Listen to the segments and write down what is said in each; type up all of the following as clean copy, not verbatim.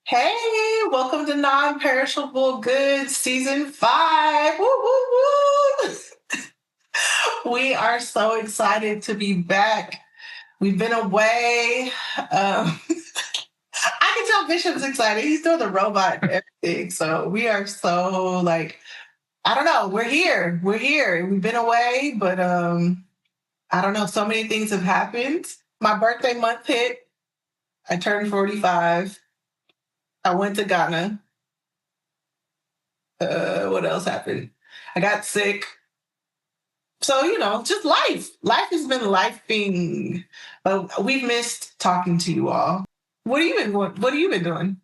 Hey, welcome to Non-Perishable Goods Season 5. Woo, woo, woo. We are so excited to be back. We've been away. I can tell Bishop's excited. He's doing the robot and everything. So we are so I don't know. We're here. We're here. We've been away, but I don't know. So many things have happened. My birthday month hit. I turned 45. I went to Ghana. What else happened? I got sick. So, just life. Life has been lifing. But we've missed talking to you all. What have you been doing?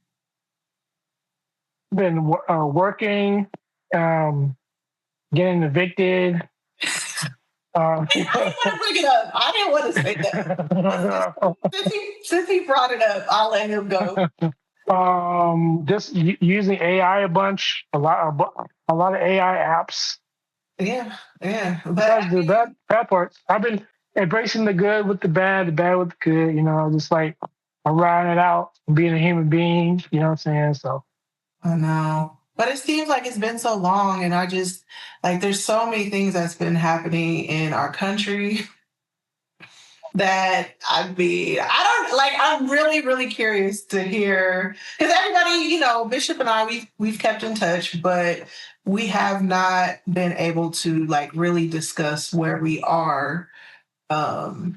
Been working, getting evicted. I didn't want to bring it up. I didn't want to say that. Since he brought it up, I'll let him go. Just using AI a bunch, a lot of AI apps. Yeah. But the bad parts. I've been embracing the good with the bad with the good. Just like I'm riding it out, being a human being. You know what I'm saying? So I know, but it seems like it's been so long, and I just there's so many things that's been happening in our country that I'm really, really curious to hear, because everybody, Bishop and I, we've kept in touch, but we have not been able to really discuss where we are. I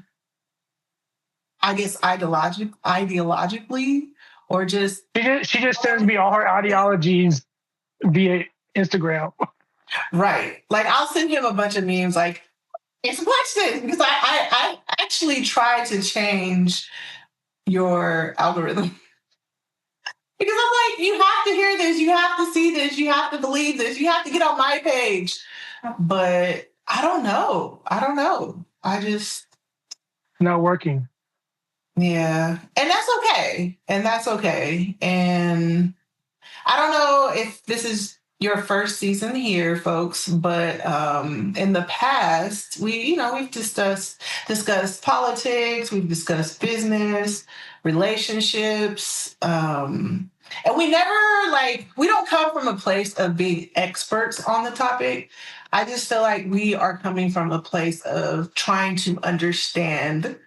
guess ideologically, or just she just sends me all her ideologies via Instagram. Right. I'll send him a bunch of memes it's watch this, because I actually tried to change your algorithm. Because I'm like, you have to hear this, you have to see this, you have to believe this, you have to get on my page. But I don't know. I just not working. Yeah. And that's okay. And I don't know if this is your first season here, folks, but in the past, we've discussed politics, we've discussed business, relationships, and we never we don't come from a place of being experts on the topic. I just feel like we are coming from a place of trying to understand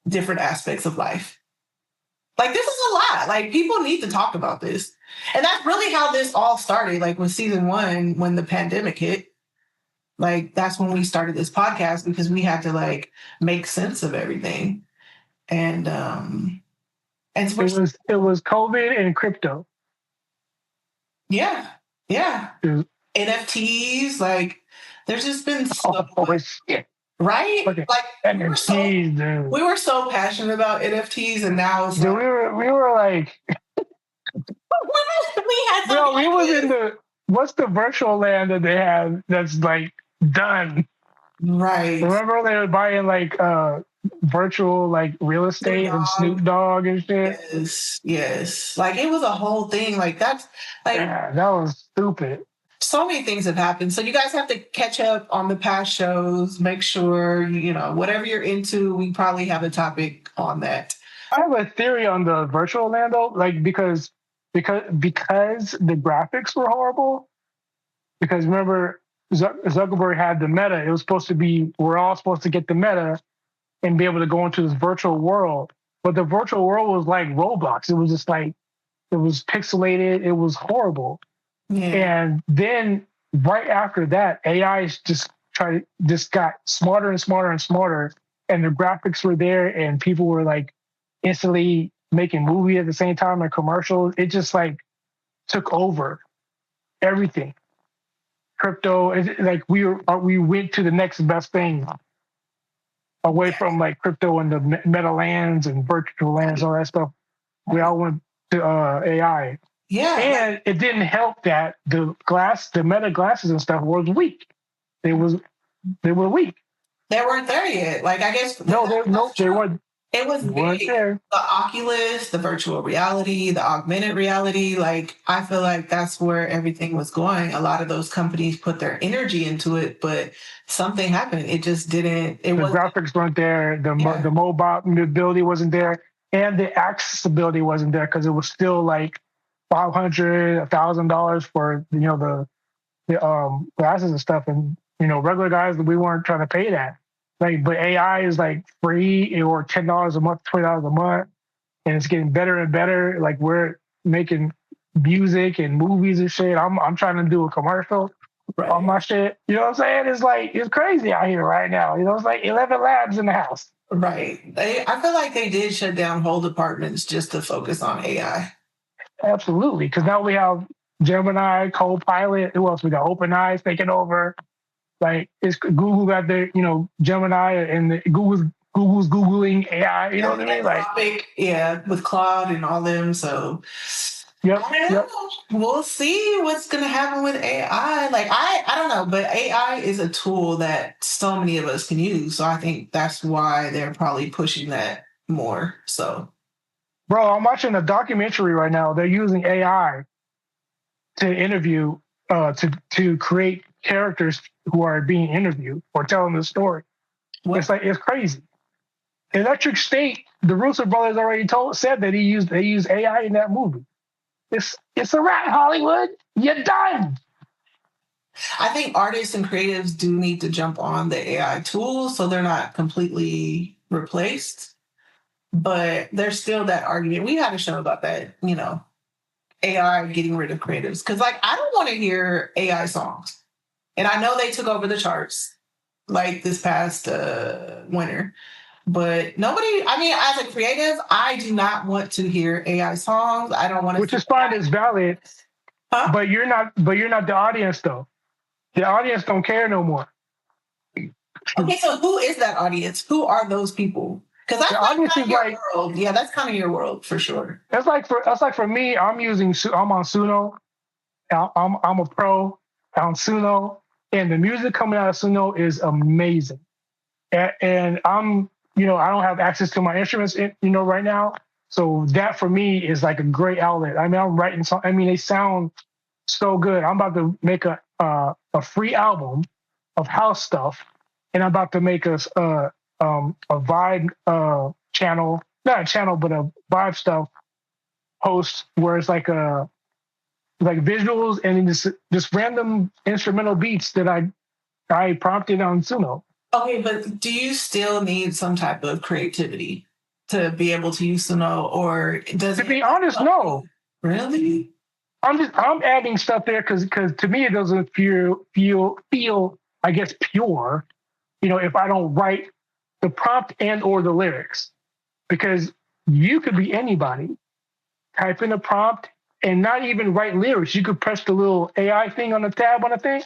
different aspects of life. This is a lot. People need to talk about this. And that's really how this all started. With season 1, when the pandemic hit, that's when we started this podcast, because we had to make sense of everything. And it was COVID and crypto. Yeah. NFTs, there's just been so much. Right? Okay. NFTs, we were so passionate about NFTs, and now it's we were like we was in the what's the virtual land that they have that's done? Right. Remember they were buying virtual real estate and Snoop Dogg and shit? Yes. It was a whole thing. That's yeah, that was stupid. So many things have happened. So you guys have to catch up on the past shows. Make sure, whatever you're into, we probably have a topic on that. I have a theory on the virtual land though, because the graphics were horrible. Because remember, Zuckerberg had the meta. It was supposed to be, we're all supposed to get the meta and be able to go into this virtual world. But the virtual world was like Roblox. It was just it was pixelated. It was horrible. Yeah. And then right after that, AI just got smarter and smarter and smarter, and the graphics were there, and people were instantly making movies at the same time and commercials. It just took over everything. Crypto, we went to the next best thing away from crypto and the meta lands and virtual lands, all that stuff. We all went to AI. Yeah. And it didn't help that the meta glasses and stuff was weak. They were weak. They weren't there yet. I guess they weren't. It was big. The Oculus, the virtual reality, the augmented reality. I feel like that's where everything was going. A lot of those companies put their energy into it, but something happened. It just didn't. The graphics weren't there. The mobile mobility wasn't there. and the accessibility wasn't there because it was still like $500, $1,000 for the glasses and stuff, and regular guys, we weren't trying to pay that. Like, but AI is like free or $10 a month, $20 a month, and it's getting better and better. Like, we're making music and movies and shit. I'm trying to do a commercial on my shit. You know what I'm saying? It's like, it's crazy out here right now. It's like 11 labs in the house. Right. I feel like they did shut down whole departments just to focus on AI. Absolutely, because now we have Gemini, Copilot. Who else? We got OpenAI taking over. Like, it's Google got their, Gemini, and Google's Googling AI. You know what I mean? Like, yeah, with Claude and all them. So, yep. We'll see what's gonna happen with AI. Like, I don't know, but AI is a tool that so many of us can use. So I think that's why they're probably pushing that more. So, bro, I'm watching a documentary right now. They're using AI to interview, to create characters who are being interviewed or telling the story. What? It's crazy. Electric State, the Russo brothers already said that they used AI in that movie. It's a wrap, Hollywood. You're done. I think artists and creatives do need to jump on the AI tools so they're not completely replaced. But there's still that argument. We had a show about that, AI getting rid of creatives. Because, like, I don't want to hear AI songs. And I know they took over the charts, like, this past winter. But nobody, as a creative, I do not want to hear AI songs. I don't want to. Which is fine, it's valid. Huh? But you're not the audience, though. The audience don't care no more. Okay, so who is that audience? Who are those people? Because that's kind of your world. Yeah, that's kind of your world for sure. That's like for me. I'm on Suno. I'm a pro on Suno, and the music coming out of Suno is amazing. And I'm, I don't have access to my instruments, right now. So that for me is like a great outlet. I'm writing songs. They sound so good. I'm about to make a free album of house stuff, and I'm about to make a Vibe channel, not a channel, but a Vibe stuff post where it's like visuals and just random instrumental beats that I prompted on Suno. Okay, but do you still need some type of creativity to be able to use Suno, or does it? To be honest, no. Really? I'm adding stuff there because to me it doesn't feel I guess pure, if I don't write the prompt and or the lyrics, because you could be anybody, type in a prompt and not even write lyrics. You could press the little AI thing on the tab on the thing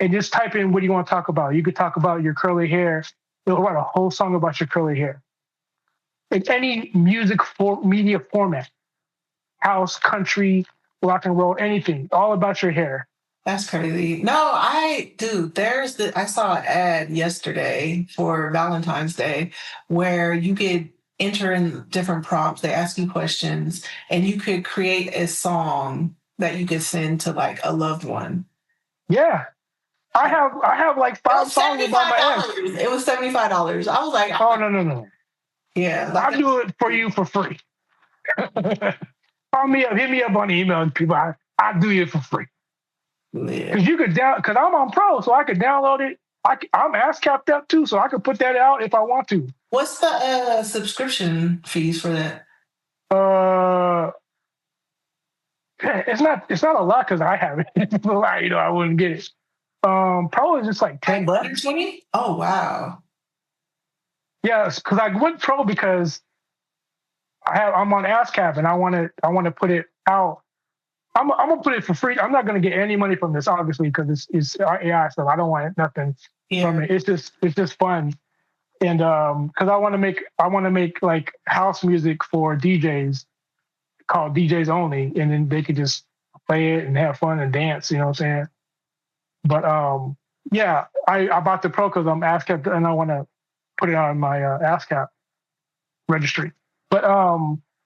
and just type in what do you want to talk about. You could talk about your curly hair. It'll write a whole song about your curly hair. In any media format, house, country, rock and roll, anything, all about your hair. That's crazy. No, I saw an ad yesterday for Valentine's Day where you could enter in different prompts. They ask you questions and you could create a song that you could send to like a loved one. Yeah. I have like 5 songs about my ex. It was $75. I was like, oh, no. Yeah. I'll do it for you for free. Call me up, hit me up on email, people. I'll do it for free. Because you could because I'm on Pro, so I could download it. I'm ASCAP up too, so I could put that out if I want to. What's the subscription fees for that? It's not a lot because I have it. It's a lot, I wouldn't get it. Probably just like $10. $20? Oh wow. Yes, because I went Pro because I'm on ASCAP and I want to put it out. I'm gonna put it for free. I'm not gonna get any money from this, obviously, because it's AI stuff. I don't want nothing from it. It's just fun, and because I want to make like house music for DJs called DJs Only, and then they could just play it and have fun and dance. You know what I'm saying? But yeah, I bought the Pro because I'm ASCAP and I want to put it on my ASCAP registry. But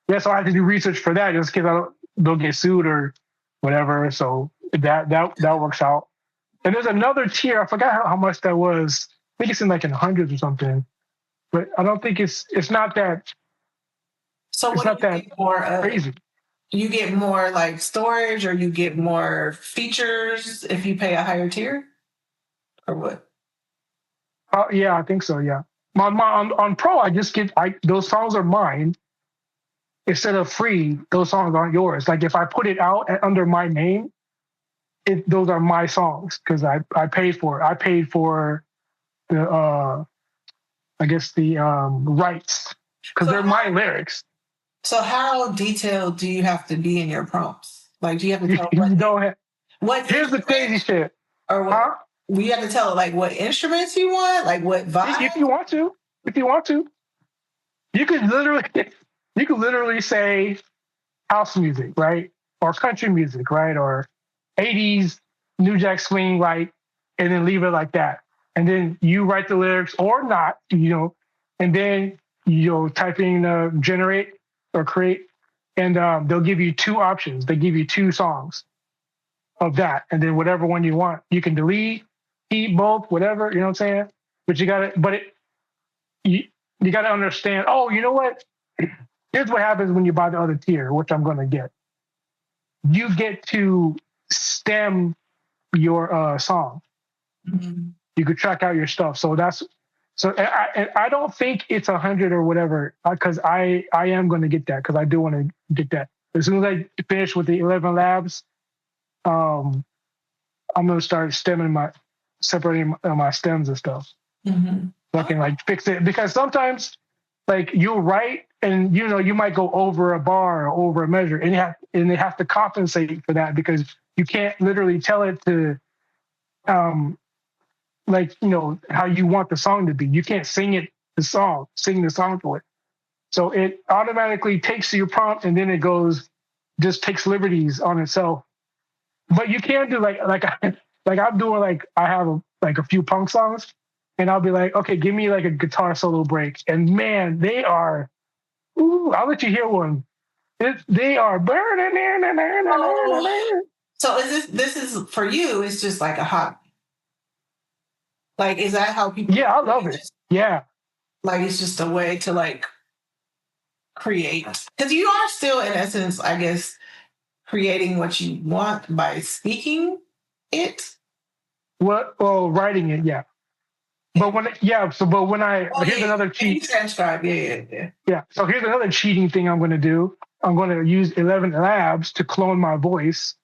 yeah, so I have to do research for that just because they'll get sued or whatever. So that works out. And there's another tier. I forgot how much that was. I think it's in like in the hundreds or something. But I don't think it's not that So It's what do not you that get more of? crazy. You get more like storage, or you get more features if you pay a higher tier, or what? Yeah, I think so. Yeah. On Pro, I just get those songs are mine instead of free. Those songs aren't yours. Like if I put it out under my name, those are my songs because I paid for it. I paid for the I guess the rights because So they're my lyrics. so how detailed do you have to be in your prompts? Like, do you have to tell You don't have. what Here's the crazy instruments, shit, or what? huh? We have to tell it like what instruments you want, like what vibe. If you want to, if you want to, you could literally you could literally say house music, right? Or country music, right? Or 80s New Jack Swing, like, and then leave it like that. And then you write the lyrics or not, and then you'll type in generate or create, and they'll give you two options. They give you two songs of that, and then whatever one you want, you can delete, keep both, whatever, you know what I'm saying? But you, you got to understand, oh, you know what? Here's what happens when you buy the other tier, which I'm going to get. You get to stem your song. Mm-hmm. You could track out your stuff. So and I don't think it's 100 or whatever because I am going to get that because I do want to get that. As soon as I finish with the 11 labs, I'm going to start separating my stems and stuff. Mm-hmm. So I can like fix it because sometimes like you'll write and you might go over a bar or over a measure and they have to compensate for that because you can't literally tell it to how you want the song to be. You can't sing the song to it. So it automatically takes your prompt and then it just takes liberties on itself. But you can do I'm doing I have a few punk songs and I'll be like, okay, give me like a guitar solo break. And man, they are, I'll let you hear one. They are burning. So is this is for you? It's just like a hobby. Like, is that how people? Yeah, I love it. Yeah, Like, it's just a way to like create because you are still in essence, I guess, creating what you want by speaking it. well, writing it, yeah. But when here's another cheat. Transcribe, yeah. Yeah. So here's another cheating thing I'm going to do. I'm going to use 11 labs to clone my voice,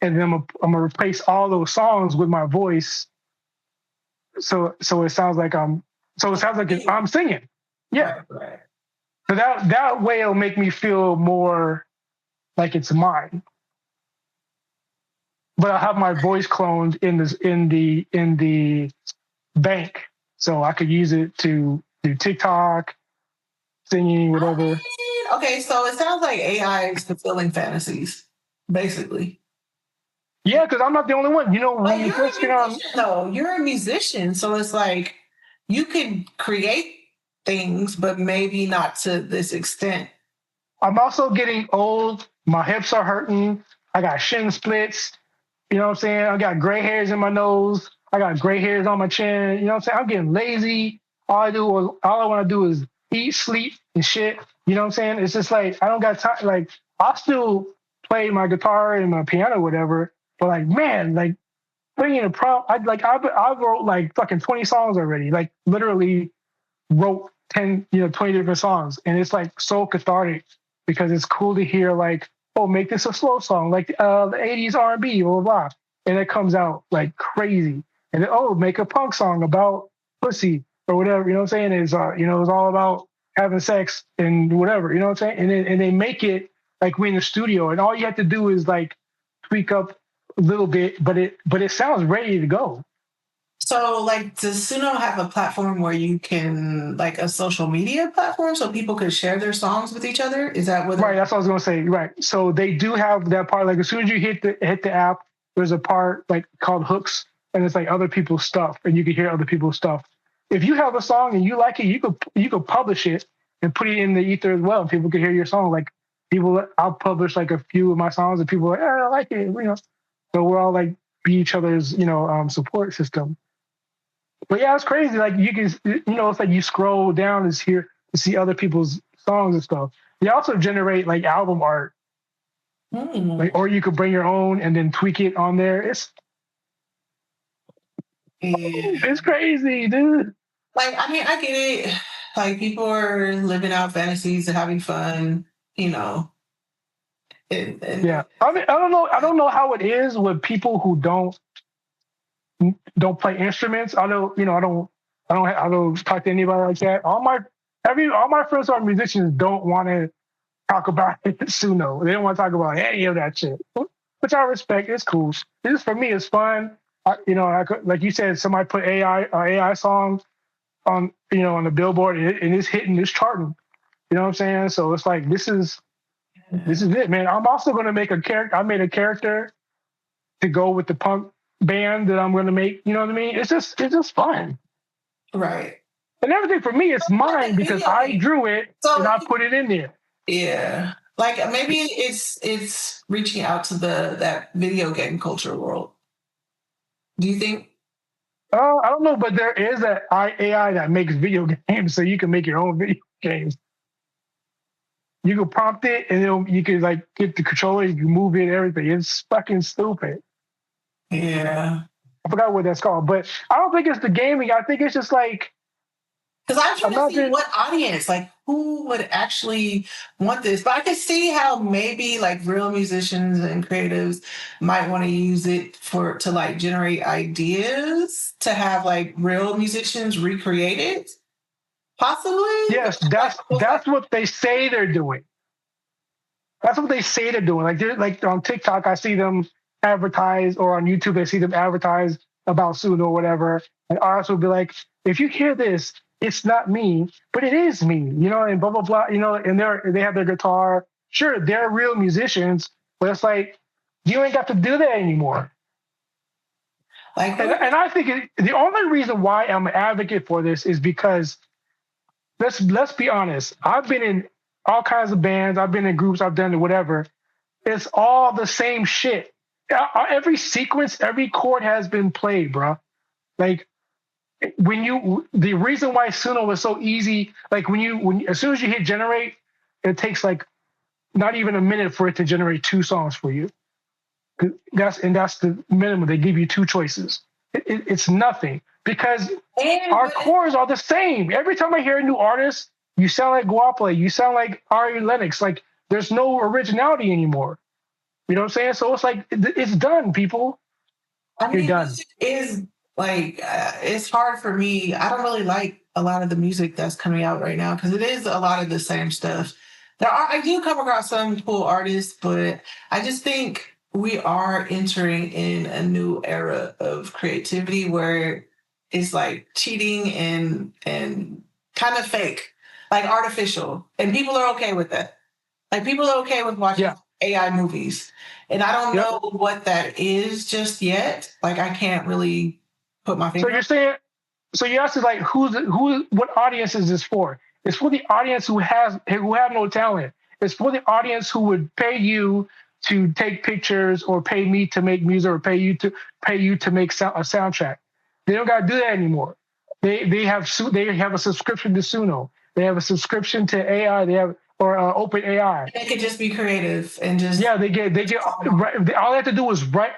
and then I'm going to replace all those songs with my voice. So it sounds like I'm singing. Yeah. Right. So that way it'll make me feel more like it's mine. But I'll have my voice cloned in the bank, so I could use it to do TikTok, singing, whatever. Okay, so it sounds like AI is fulfilling fantasies, basically. Yeah, because I'm not the only one. When you first get on, no, you're a musician, so it's like you can create things, but maybe not to this extent. I'm also getting old. My hips are hurting. I got shin splits. You know what I'm saying? I got gray hairs in my nose. I got gray hairs on my chin. You know what I'm saying? I'm getting lazy. All I want to do is eat, sleep, and shit. You know what I'm saying? It's just like I don't got time. Like I'll still play my guitar and my piano, whatever. But like, man, like bringing a prompt, I wrote like fucking 20 songs already. Like literally wrote 10, 20 different songs, and it's like so cathartic because it's cool to hear like, oh, make this a slow song, like the 80s R&B, blah, blah, blah. And it comes out like crazy. And then, oh, make a punk song about pussy or whatever, you know what I'm saying? It's, it's all about having sex and whatever, you know what I'm saying? And they make it like we're in the studio and all you have to do is like tweak up a little bit, but it sounds ready to go. So, like, does Suno have a platform where you can, like, a social media platform, so people could share their songs with each other? Is that what? Right, that's what I was gonna say. Right, so they do have that part. Like, as soon as you hit the app, there's a part like called hooks, and it's like other people's stuff, and you can hear other people's stuff. If you have a song and you like it, you could publish it and put it in the ether as well. People can hear your song. Like I'll publish like a few of my songs, and people are like, I like it, So we're all like be each other's, support system. But yeah, it's crazy. Like you can, it's like you scroll down to see other people's songs and stuff. They also generate like album art, like, or you could bring your own and then tweak it on there. Yeah. It's crazy, dude. Like, I mean, I get it. Like, people are living out fantasies and having fun, you know. Yeah, I mean, I don't know how it is with people who don't play instruments. I don't, you know, I don't talk to anybody like that. All my friends who are musicians don't want to talk about Suno. They don't want to talk about any of that shit, which I respect. It's cool. This for me, it's fun. Like you said, somebody put AI song on, you know, on the billboard, and it's hitting, it's charting. You know what I'm saying? So it's like this is it, man. I'm also going to make a character. I made a character to go with the punk band that I'm going to make. You know what I mean? It's just fun, right. and everything for me, it's mine because I drew it and I put it in there. Yeah, like maybe it's reaching out to that video game culture world. Do you think? I don't know, but there is an AI that makes video games, so you can make your own video games. You can prompt it, and you can like get the controller, you can move it, everything. It's fucking stupid. Yeah, I forgot what that's called, but I don't think it's the gaming. I think it's just like, because I'm trying to see what audience, like who would actually want this. But I can see how maybe like real musicians and creatives might want to use it to like generate ideas to have like real musicians recreate it. Possibly. Yes, that's what they say they're doing. That's what they say they're doing. Like they're like on TikTok, I see them advertise, or on YouTube, I see them advertise about Suno or whatever. And artists will be like, if you hear this, it's not me, but it is me, you know, and blah blah blah, you know, and they have their guitar. Sure, they're real musicians, but it's like you ain't got to do that anymore. Like, and I think the only reason why I'm an advocate for this is because let's be honest. I've been in all kinds of bands. I've been in groups. I've done whatever. It's all the same shit. Every sequence, every chord has been played, bro. Like the reason why Suno was so easy, like when as soon as you hit generate, it takes like not even a minute for it to generate 2 songs for you. That's the minimum. They give you 2 choices. It's nothing because our chords are the same. Every time I hear a new artist, you sound like Guaple, you sound like Ari Lennox. Like there's no originality anymore. You know what I'm saying? So it's like it's done, people. I mean, music is like it's hard for me. I don't really like a lot of the music that's coming out right now because it is a lot of the same stuff. I do come across some cool artists, but I just think we are entering in a new era of creativity where it's like cheating and kind of fake, like artificial, and people are okay with that. Like people are okay with watching AI movies, and I don't know what that is just yet. Like I can't really put my finger. So you're saying, so you asked like what audience is this for? It's for the audience who have no talent. It's for the audience who would pay you to take pictures, or pay me to make music, or pay you to make a soundtrack. They don't got to do that anymore. They have a subscription to Suno. They have a subscription to AI. They have Open AI. They could just be creative and just they get all they have to do is write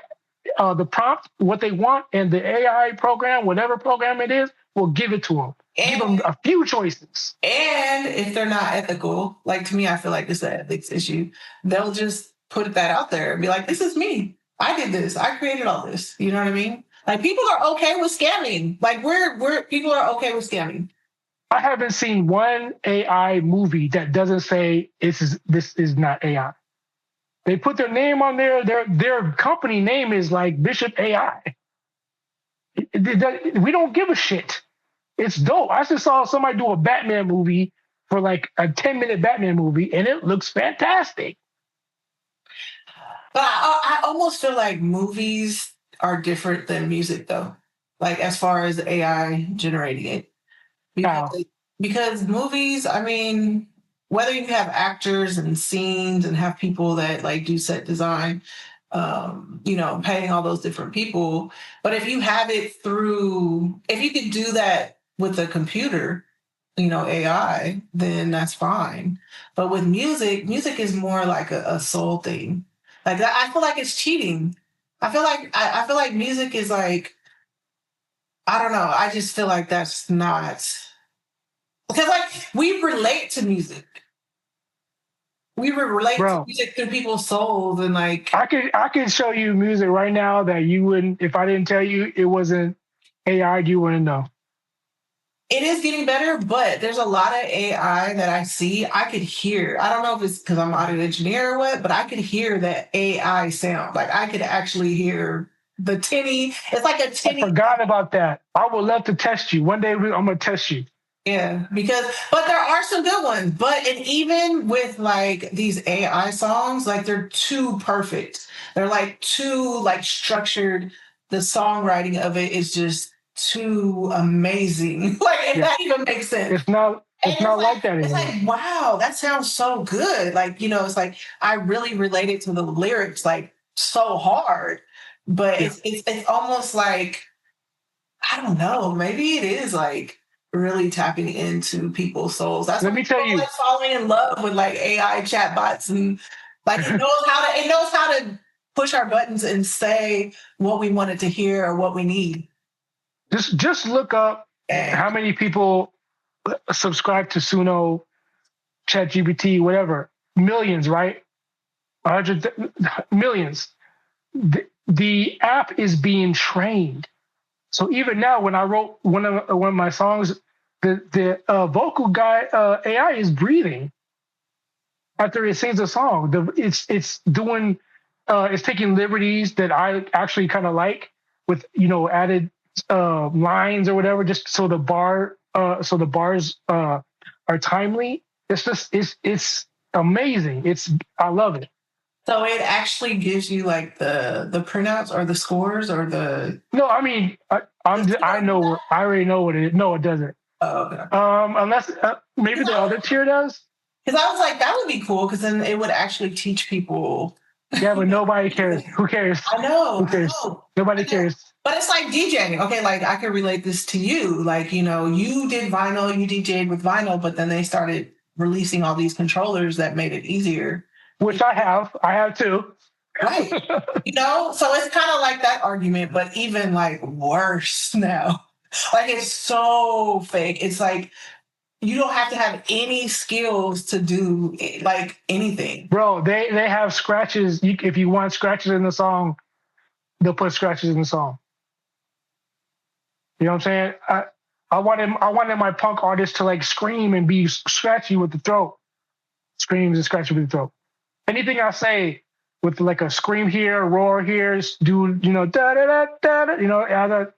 the prompt, what they want, and the AI program, whatever program it is, will give it to them. Give them a few choices. And if they're not ethical, like to me, I feel like it's an ethics issue. They'll just put that out there and be like, "This is me. I did this. I created all this." You know what I mean? Like people are okay with scamming. Like people are okay with scamming. I haven't seen one AI movie that doesn't say this is not AI. They put their name on there. Their company name is like Bishop AI. We don't give a shit. It's dope. I just saw somebody do a Batman movie for like a 10-minute Batman movie, and it looks fantastic. But I almost feel like movies are different than music, though. Like as far as AI generating it, because movies, I mean, whether you have actors and scenes and have people that like do set design, paying all those different people. But if you have it if you could do that with a computer, AI, then that's fine. But with music is more like a soul thing. Like I feel like it's cheating. I feel like music is like, I don't know. I just feel like that's not, because like we relate to music. We relate to Bro, music through people's souls, and like I could show you music right now that you wouldn't, if I didn't tell you it wasn't AI, you wouldn't know. it is getting better, but there's a lot of AI that I see. I could hear. I don't know if it's because I'm not an engineer or what, but I could hear that AI sound. Like I could actually hear the tinny. It's like a I tinny. forgot about that. I would love to test you. One day I'm gonna test you. Yeah, because but there are some good ones. But and even with like these AI songs, like they're too perfect. They're like too like structured. The songwriting of it is just too amazing. Like if Yeah, that even makes sense. it's not. And It's not like that it's anymore. like, wow, that sounds so good. Like, it's like I really related to the lyrics like so hard. But Yeah. it's almost like, I don't know, maybe it is like really tapping into people's souls. That's Let why me tell people are you. like falling in love with like AI chatbots, and like it knows how to push our buttons and say what we wanted to hear or what we need. Just look up And how many people subscribe to Suno, ChatGPT, whatever. Millions, right? 100 millions. The app is being trained. So even now, when I wrote one of my songs, the vocal guy AI is breathing after it sings a song. It's doing it's taking liberties that I actually kind of like with added lines or whatever, just so the bars are timely. It's just it's amazing. I love it. so it actually gives you like the printouts or the scores or the No, I mean I already know what it is. No, it doesn't. oh, okay. Unless maybe the other tier does. Because I was like, that would be cool because then it would actually teach people. Yeah, but nobody cares. Who cares? I know, Who I cares? know, Nobody I know. cares. But it's like DJing. Okay, like I can relate this to you. Like, you did vinyl, you DJed with vinyl, but then they started releasing all these controllers that made it easier. Which I have. I have too. Right. So it's kind of like that argument, but even like worse now. Like it's so fake. It's like you don't have to have any skills to do like anything. Bro, they have scratches. If you want scratches in the song, they'll put scratches in the song. You know what I'm saying? I wanted my punk artist to like scream and be scratchy with the throat. Screams and scratchy with the throat. Anything I say with like a scream here, a roar here, do da da da da da, other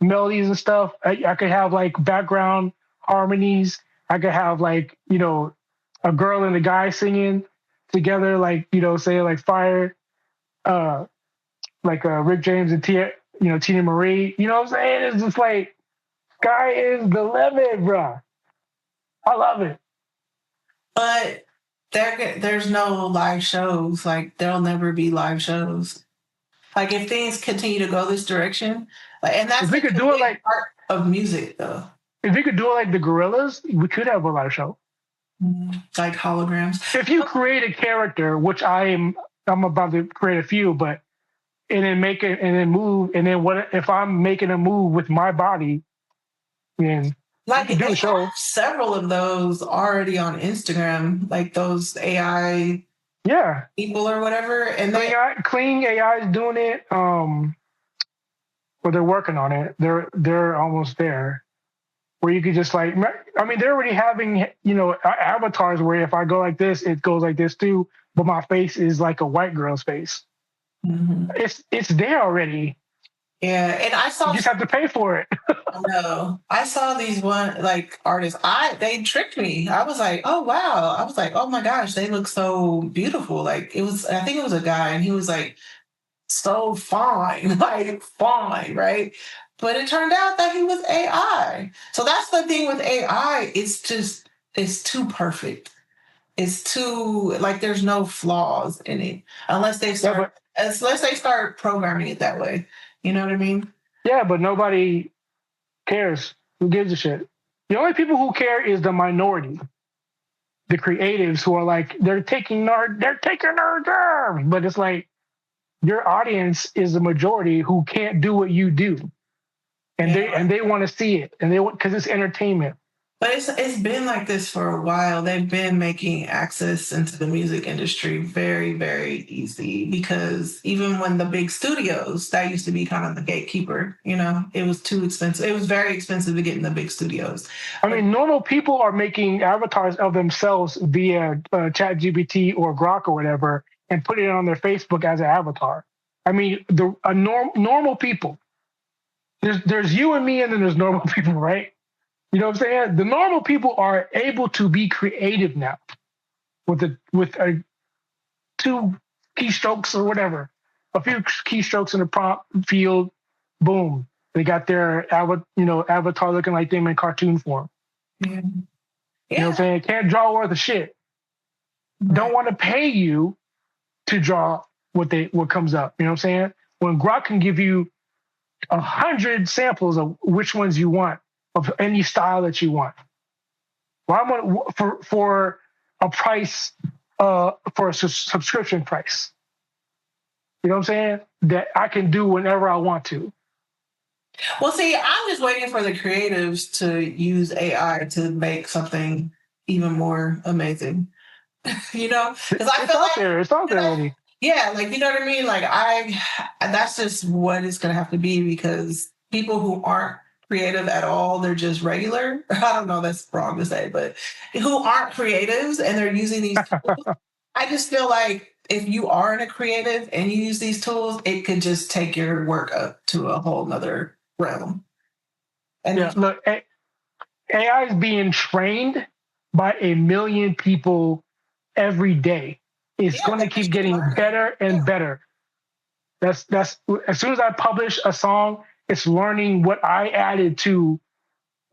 melodies and stuff. I could have like background harmonies. I could have like a girl and a guy singing together, like say like fire, uh, like Rick James and Tina Marie. You know what I'm saying? It's just like guy is the limit, bro. I love it. But there's no live shows. Like there'll never be live shows. Like if things continue to go this direction, like, and If that's we like could a do it big like part of music, though. if we could do it like the Gorillas, we could have a live show. Like holograms. If you create a character, which I'm about to create a few, but and then make it and then move, and then what if I'm making a move with my body, then we Like could they do a have show. several of those already on Instagram, like those AI Yeah. people or whatever, and Clean AI is doing it. But they're working on it. They're almost there. Where you could just like, I mean, they're already having avatars where if I go like this, it goes like this too. But my face is like a white girl's face. Mhm. It's there already. Yeah, and I You saw. just have to pay for it. No, I saw these one like artists. They tricked me. I was like, oh wow. I was like, oh my gosh, they look so beautiful. Like it was. I think it was a guy, and he was like so fine, like fine, right? But it turned out that he was AI. So that's the thing with AI. It's too perfect. It's too like there's no flaws in it Yeah, but unless they start programming it that way. You know what I mean? yeah, but nobody cares. Who gives a shit? The only people who care is the minority, the creatives who are like, they're taking our jobs. But it's like your audience is the majority who can't do what you do. And Yeah. they want to see it. And they want, because it's entertainment. But it's been like this for a while. They've been making access into the music industry very, very easy because even when the big studios, that used to be kind of the gatekeeper, it was too expensive. It was very expensive to get in the big studios. I mean, normal people are making avatars of themselves via ChatGPT or Grok or whatever and putting it on their Facebook as an avatar. I mean, normal people. There's you and me, and then there's normal people, right? You know what I'm saying? The normal people are able to be creative now with two keystrokes or whatever, a few keystrokes in the prompt field, boom, they got their avatar looking like them in cartoon form. Yeah. You know what I'm saying? Can't draw worth a shit. Right. Don't want to pay you to draw what comes up. You know what I'm saying? When Grok can give you 100 samples of which ones you want of any style that you want. Well, I want for a price, for a subscription price. You know what I'm saying? That I can do whenever I want to. Well, see, I'm just waiting for the creatives to use AI to make something even more amazing. Because I feel like it's out there already. Yeah, like you know what I mean? Like that's just what it's gonna have to be because people who aren't creative at all, they're just regular. I don't know, that's wrong to say, but who aren't creatives and they're using these tools. I just feel like if you aren't a creative and you use these tools, it could just take your work up to a whole nother realm. And yeah, look, AI is being trained by 1 million people every day. It's going to keep getting better and better. That's as soon as I publish a song, it's learning what I added to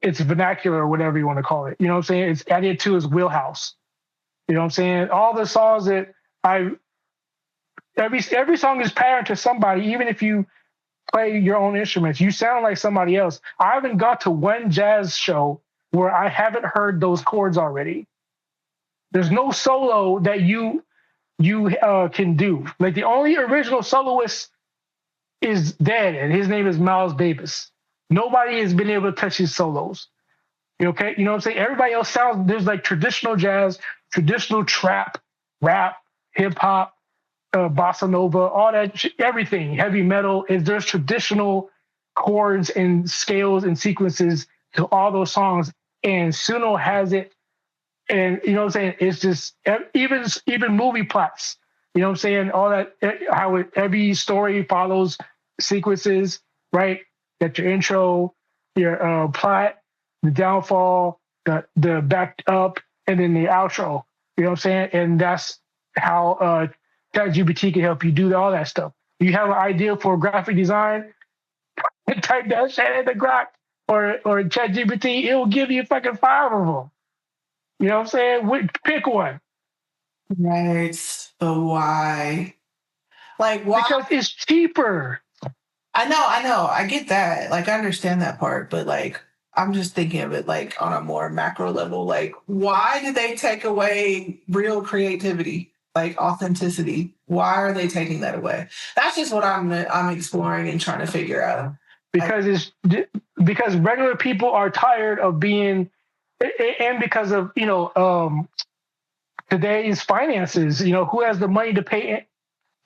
its vernacular or whatever you want to call it. You know what I'm saying? It's added to its wheelhouse. You know what I'm saying? All the songs that every song is patterned to somebody, even if you play your own instruments. You sound like somebody else. I haven't got to one jazz show where I haven't heard those chords already. There's no solo that you can do. Like the only original soloist is dead, and his name is Miles Davis. Nobody has been able to touch his solos. Okay, you know what I'm saying? Everybody else sounds, there's like traditional jazz, traditional trap, rap, hip hop, bossa nova, all that, everything, heavy metal. There's traditional chords and scales and sequences to all those songs, and Suno has it. And you know what I'm saying? It's just even movie plots. You know what I'm saying? All that, how every story follows sequences, right? That your intro, your plot, the downfall, the back up, and then the outro. You know what I'm saying? And that's how ChatGPT can help you do all that stuff. You have an idea for graphic design, type that shit in the Grok or ChatGPT, it will give you fucking 5 of them. You know what I'm saying? Pick one. Right. But why? Like, why? Because it's cheaper. I know. I get that. Like, I understand that part. But, like, I'm just thinking of it, like, on a more macro level. Like, why did they take away real creativity? Like, authenticity? Why are they taking that away? That's just what I'm exploring and trying to figure out. Because because regular people are tired of being, and because of today's finances. Who has the money to pay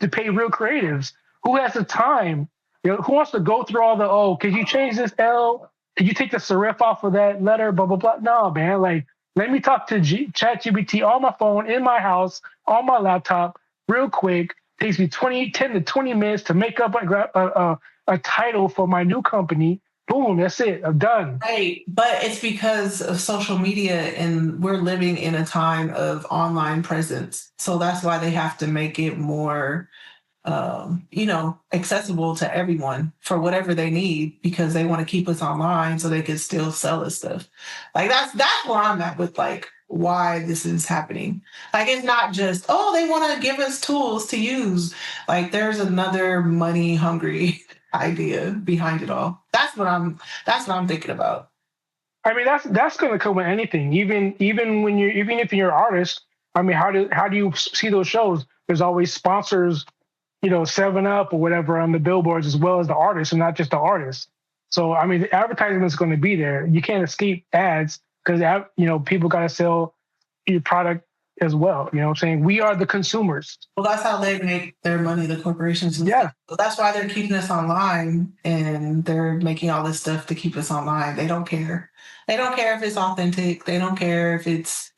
real creatives? Who has the time? Who wants to go through all the could you change this L? Could you take the serif off of that letter? Blah blah blah. No, man. Like, let me talk to ChatGPT on my phone in my house on my laptop real quick. Takes me 10 to 20 minutes to make up a title for my new company. Boom, that's it. I'm done. Right. But it's because of social media and we're living in a time of online presence. So that's why they have to make it more, accessible to everyone for whatever they need because they want to keep us online so they can still sell us stuff. Like that's where I'm at with like why this is happening. Like it's not just, they want to give us tools to use. Like there's another money hungry idea behind it all. That's what I'm thinking about. I mean, that's going to come with anything. Even if you're an artist, I mean, how do you see those shows? There's always sponsors, 7 Up or whatever on the billboards, as well as the artist, and not just the artist. So I mean, the advertisement is going to be there. You can't escape ads because people got to sell your product as well. You know what I'm saying? We are the consumers. Well, that's how they make their money, the corporations. Yeah. So that's why they're keeping us online and they're making all this stuff to keep us online. They don't care. They don't care if it's authentic. They don't care if it's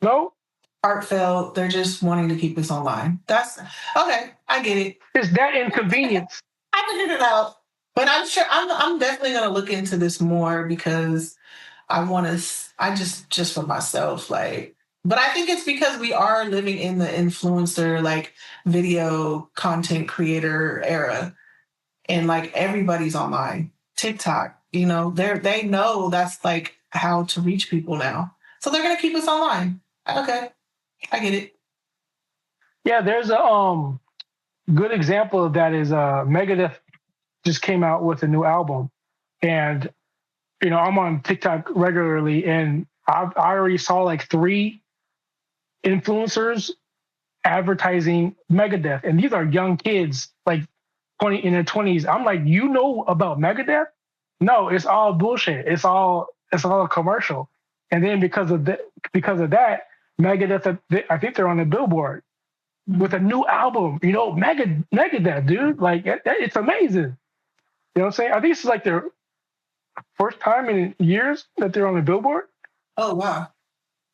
heartfelt. They're just wanting to keep us online. That's okay. I get it. It's that inconvenience. I figured it out. But I'm sure I'm definitely going to look into this more because I want to, I just for myself, like, but I think it's because we are living in the influencer, like video content creator era. And like everybody's online. TikTok, they know that's like how to reach people now. So they're gonna keep us online. Okay. I get it. Yeah, there's a good example of that is Megadeth just came out with a new album. And I'm on TikTok regularly, and I already saw like 3 influencers advertising Megadeth, and these are young kids, like in their 20s. I'm like, about Megadeth? No, it's all bullshit. It's all a commercial. And then because of that, Megadeth, I think they're on the Billboard with a new album. Megadeth, dude, like it's amazing. You know what I'm saying? I think this is like their first time in years that they're on the Billboard. Oh wow!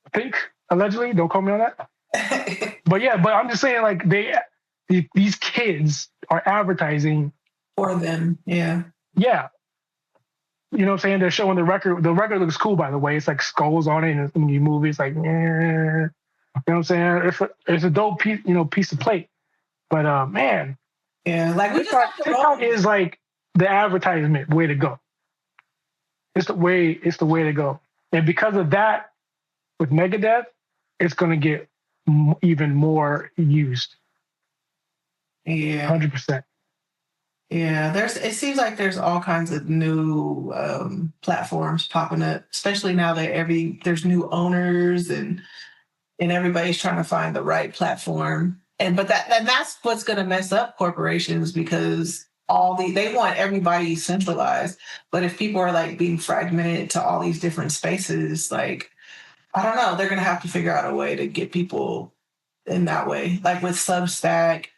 I think allegedly. Don't quote me on that. But I'm just saying, like these kids are advertising for them. Yeah. Yeah. You know what I'm saying? They're showing the record. The record looks cool, by the way. It's like skulls on it in the movie. It's like, you know what I'm saying? It's a dope piece of plate. But man. Yeah, like TikTok is like the advertisement way to go. It's the way to go. And because of that, with Megadeth, it's going to get even more used. Yeah. 100%. Yeah, it seems like there's all kinds of new platforms popping up, especially now that there's new owners and everybody's trying to find the right platform. And that's what's going to mess up corporations because they want everybody centralized. But if people are like being fragmented to all these different spaces, like, I don't know, they're going to have to figure out a way to get people in that way. Like with Substack,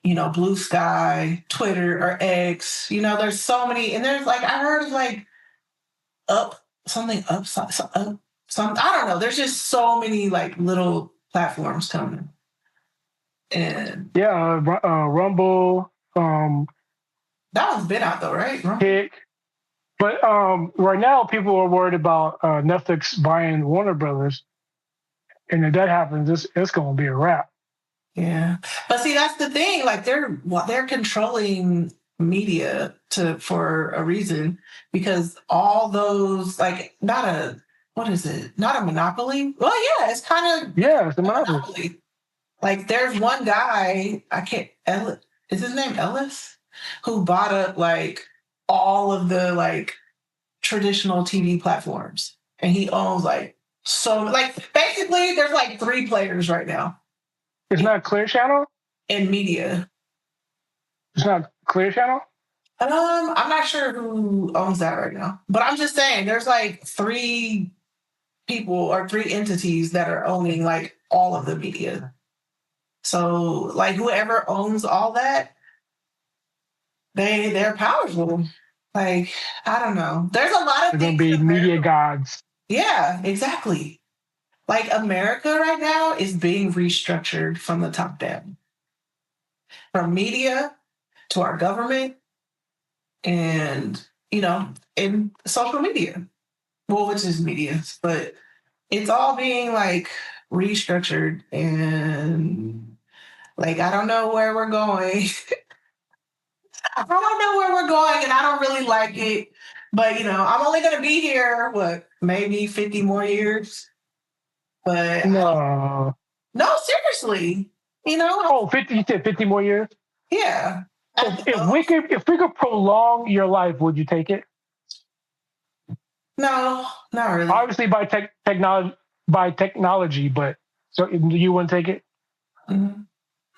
Blue Sky, Twitter or X, there's so many, and there's like, I heard of like I don't know. There's just so many like little platforms coming. And Rumble. That one's been out though, right? Kick. But right now people are worried about Netflix buying Warner Brothers. And if that happens, it's going to be a wrap. Yeah. But see, that's the thing. Like they're controlling media for a reason, because all those, like, not a monopoly. Well, yeah, it's kind of it's a monopoly. Like there's one guy, is his name Ellis, who bought up like all of the like traditional TV platforms, and he owns like basically there's like 3 players right now. It's not Clear Channel? In media. It's not Clear Channel? I'm not sure who owns that right now. But I'm just saying there's like 3 people or 3 entities that are owning like all of the media. So like whoever owns all that, they're powerful. Like, I don't know. There's a lot of things. They're going to be media gods. Yeah, exactly. Like America right now is being restructured from the top down. From media to our government and, in social media. Well, which is media, but it's all being like restructured, and like, I don't know where we're going. I don't know where we're going, and I don't really like it. But, I'm only going to be here, maybe 50 more years? But no, seriously, 50, you said 50 more years? Yeah. If we could prolong your life, would you take it? No, not really. Obviously by technology, but so you wouldn't take it. Mhm.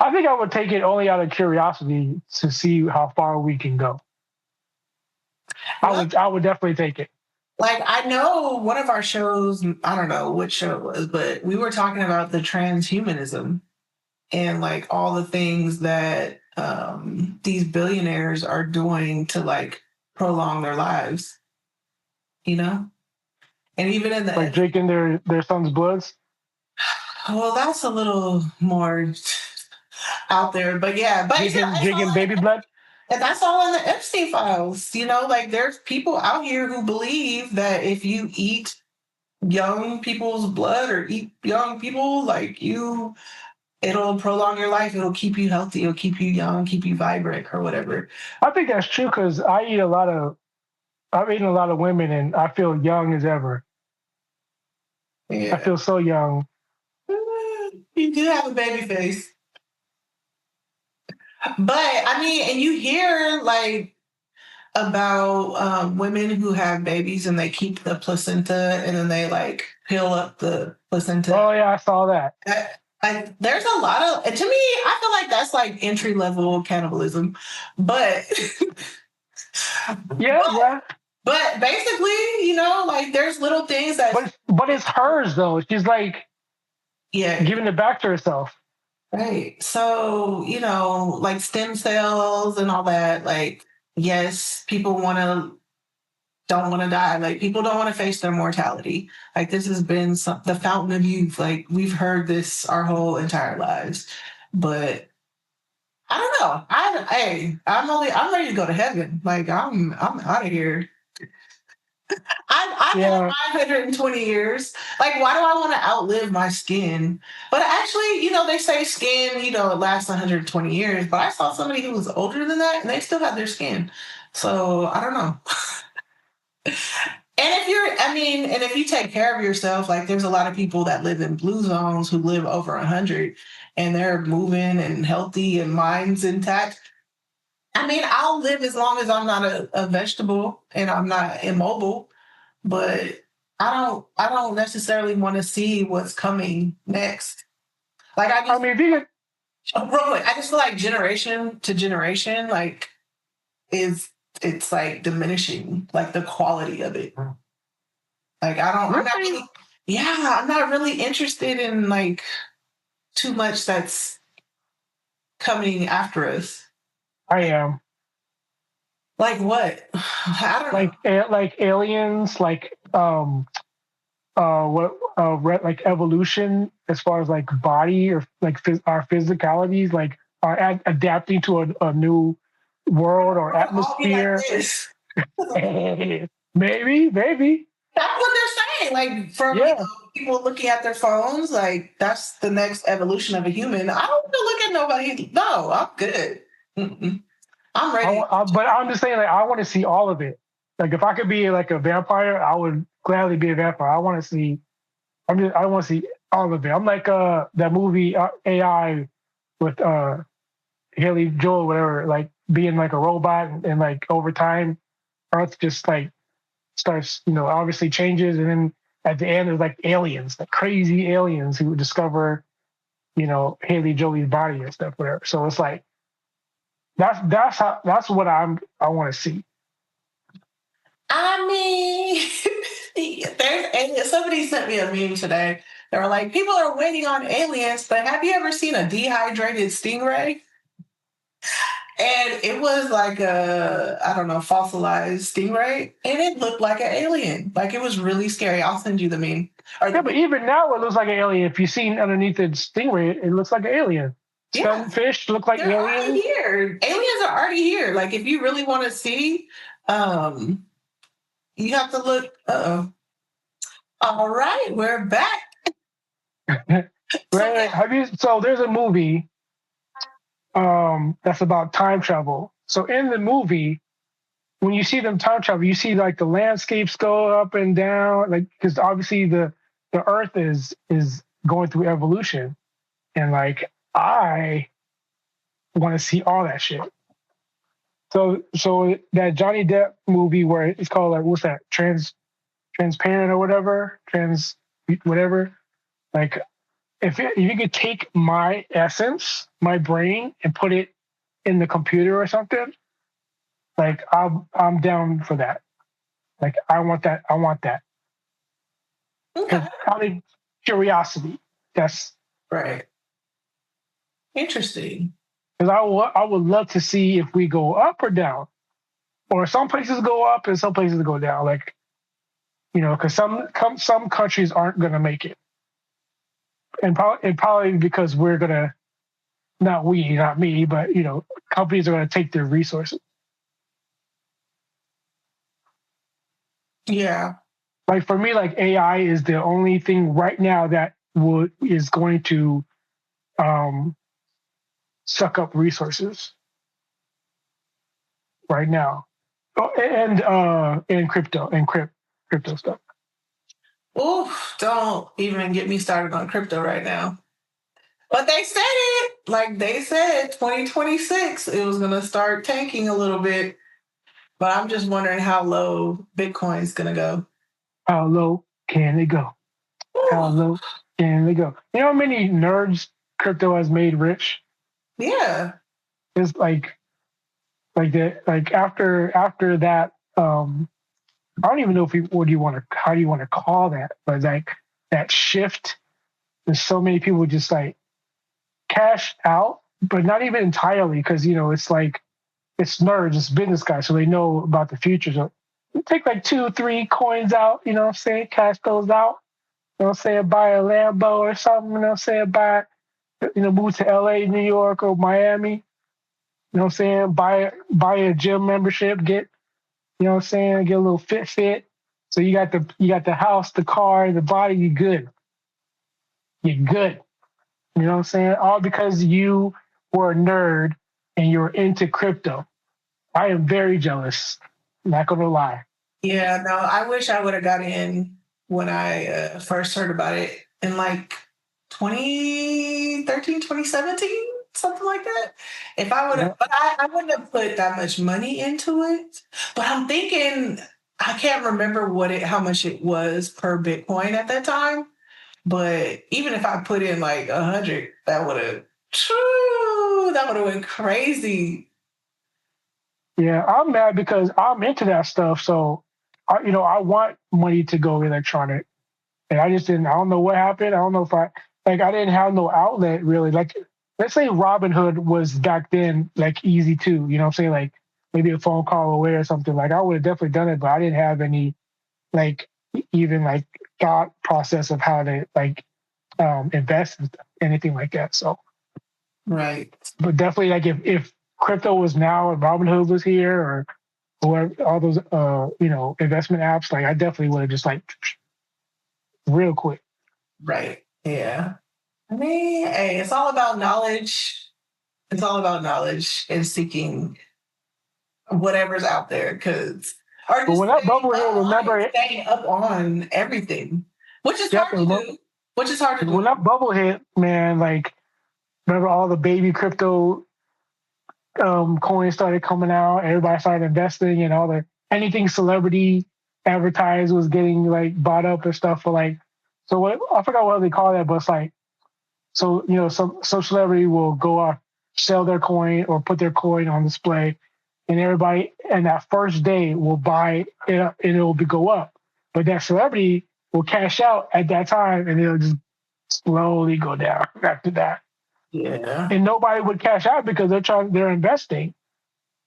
I think I would take it only out of curiosity to see how far we can go. I Well, would I would definitely take it. like I know one of our shows, I don't know which show it was, but we were talking about the transhumanism and like all the things that these billionaires are doing to like prolong their lives, you know? And even in Like the, drinking their son's bloods. well, that's a little more out there, but yeah, but Drinking it's all drinking baby in, blood. and that's all in the Epstein files, like there's people out here who believe that if you eat young people's blood or eat young people, like it'll prolong your life, it'll keep you healthy, it'll keep you young, keep you vibrant or whatever. I think that's true because I've eaten a lot of women and I feel young as ever. I Yeah. feel so young. You do have a baby face. But I mean, and you hear like about women who have babies and they keep the placenta and then they like peel up the placenta. Oh yeah, I saw that. There's a lot of, and to me, I feel like that's like entry level cannibalism. But Yeah, yeah. but basically, like there's little things that, But it's hers though. She's like yeah, giving it back to herself. right. So, like stem cells and all that, like, yes, people don't want to die. Like people don't want to face their mortality. Like this has been the fountain of youth. Like we've heard this our whole entire lives. But I don't know. I'm ready to go to heaven. Like I'm out of here. I've had Yeah. 920 years. Like, why do I want to outlive my skin? But actually, they say skin, it lasts 120 years. But I saw somebody who was older than that and they still had their skin. So I don't know. And if you take care of yourself, like there's a lot of people that live in blue zones who live over 100 and they're moving and healthy and minds intact. I mean, I'll live as long as I'm not a vegetable and I'm not immobile, but I don't necessarily want to see what's coming next. Like I mean, if you could, real quick, I just feel like generation to generation, like is it's like diminishing, like the quality of it. Like I'm not really, really, yeah, I'm not really interested in like too much that's coming after us. I am Like what? I don't know. like aliens, what like evolution as far as like body or like our physicalities, like are adapting to a new world or We'll all be like atmosphere. this. Maybe. That's what they're saying. Like from Yeah. people looking at their phones, like that's the next evolution of a human. I don't want to look at nobody. No, I'm good. Mm-mm. I'm ready. But I'm just saying, like, I want to see all of it. Like, if I could be like a vampire, I would gladly be a vampire. I want to see. I want to see all of it. I'm like that movie AI with Haley Joel, whatever. Like being like a robot and like over time, Earth just like starts, obviously changes, and then at the end there's like aliens, like crazy aliens who discover, Haley Joel's body and stuff, whatever. So it's like that's what I want to see. I mean, somebody sent me a meme today. They were like, people are waiting on aliens, but have you ever seen a dehydrated stingray? And it was like I don't know, fossilized stingray, and it looked like an alien. Like it was really scary. I'll send you the meme. Yeah, but even now it looks like an alien. If you've seen underneath the stingray, it looks like an alien. Yeah, Some fish look like they're already aliens. here. Aliens are already here. Like if you really want to see, um, you have to look. Uh-oh. All right, we're back. So Right? yeah. Have you? So there's a movie that's about time travel. So in the movie, when you see them time travel, you see like the landscapes go up and down, like because obviously the Earth is going through evolution, and like I want to see all that shit. So that Johnny Depp movie where it's called like what's that transparent or whatever, whatever. Like if you could take my essence, my brain, and put it in the computer or something, like I'm down for that. Like I want that. I want that. Okay. Out of curiosity. That's Right. Interesting. because I would love to see if we go up or down, or some places go up and some places go down. Like because some countries aren't going to make it, and probably because we're gonna not me, but companies are going to take their resources. Yeah. Like for me, like AI is the only thing right now that is going to um, suck up resources right now. Oh, and crypto stuff. Oof, don't even get me started on crypto right now. But they said it. Like they said, 2026, it was going to start tanking a little bit. But I'm just wondering how low Bitcoin's going to go. How low can it go? How Ooh, low can it go? You know how many nerds crypto has made rich? yeah. It's like that. Like after that, I don't even know how do you want to call that, but like that shift. There's so many people just like cash out, but not even entirely because it's like it's nerds, it's business guys, so they know about the future. So you take like 2-3 coins out, what I'm saying, cash those out, what I'm saying, buy a Lambo or something, what I'm saying, move to LA, New York, or Miami, what I'm saying, buy a gym membership, get, what I'm saying, get a little fit. So you got the house, the car, the body, you're good. You're good. You know what I'm saying? All because you were a nerd and you're into crypto. I am very jealous. Not gonna lie. Yeah, no, I wish I would have got in when I first heard about it in like 2013, 2017, something like that. If I would Yeah. have, but I wouldn't have put that much money into it. But I'm thinking, I can't remember how much it was per Bitcoin at that time. But even if I put in like 100, that would have went crazy. Yeah, I'm mad because I'm into that stuff. So, I want money to go electronic, and I just didn't. I don't know what happened. I don't know if I didn't have no outlet really. Like, let's say Robinhood was back then like easy too. You know what I'm saying? Like maybe a phone call away or something. Like I would have definitely done it, but I didn't have any like even like thought process of how to like invest in anything like that. So, Right. but definitely like if crypto was now and Robinhood was here or whoever, all those investment apps, like I definitely would have just like real quick. Right. Yeah. I mean, hey, it's all about knowledge. It's all about knowledge and seeking whatever's out there, or But just when that bubble hit, remember it. staying up on everything, which is Yep. hard to do. Which is hard to When do. that bubble hit, man, like remember all the baby crypto coins started coming out. Everybody started investing, and all the anything celebrity advertised was getting like bought up and stuff for like. So what I forgot what they call that, but it's like so some celebrity will go off sell their coin or put their coin on display, and everybody and that first day will buy it and it will go up. But that celebrity will cash out at that time and it'll just slowly go down after that. Yeah. And nobody would cash out because they're investing.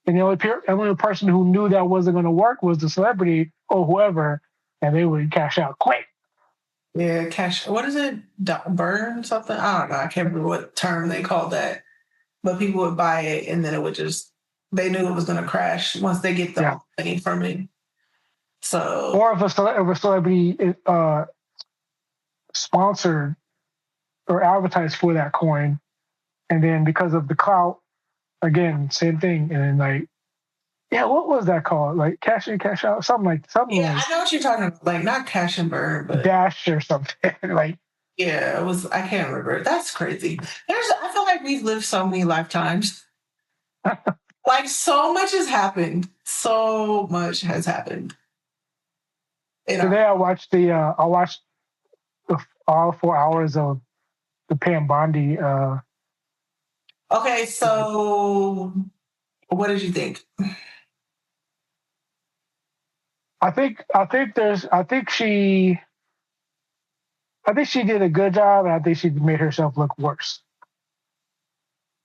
And the only person who knew that wasn't going to work was the celebrity or whoever, and they would cash out quick. Yeah. Cash. What is it? Burn something? I don't know. I can't remember what term they called that. But people would buy it, and then it would just. They knew it was going to crash once they get Yeah. the money from it. So. Or if a celebrity sponsored or advertised for that coin, and then because of the clout, again, same thing. And then like, yeah, what was that called? Like cash in, cash out, something like Yeah, I know what you're talking about. Like not cash and burn, but Dash or something. Like yeah, it was. I can't remember. That's crazy. I feel like we've lived so many lifetimes. Like so much has happened. So much has happened. Today I watched all 4 hours of the Pam Bondi. Okay, so what did you think? I think she did a good job, and I think she made herself look worse.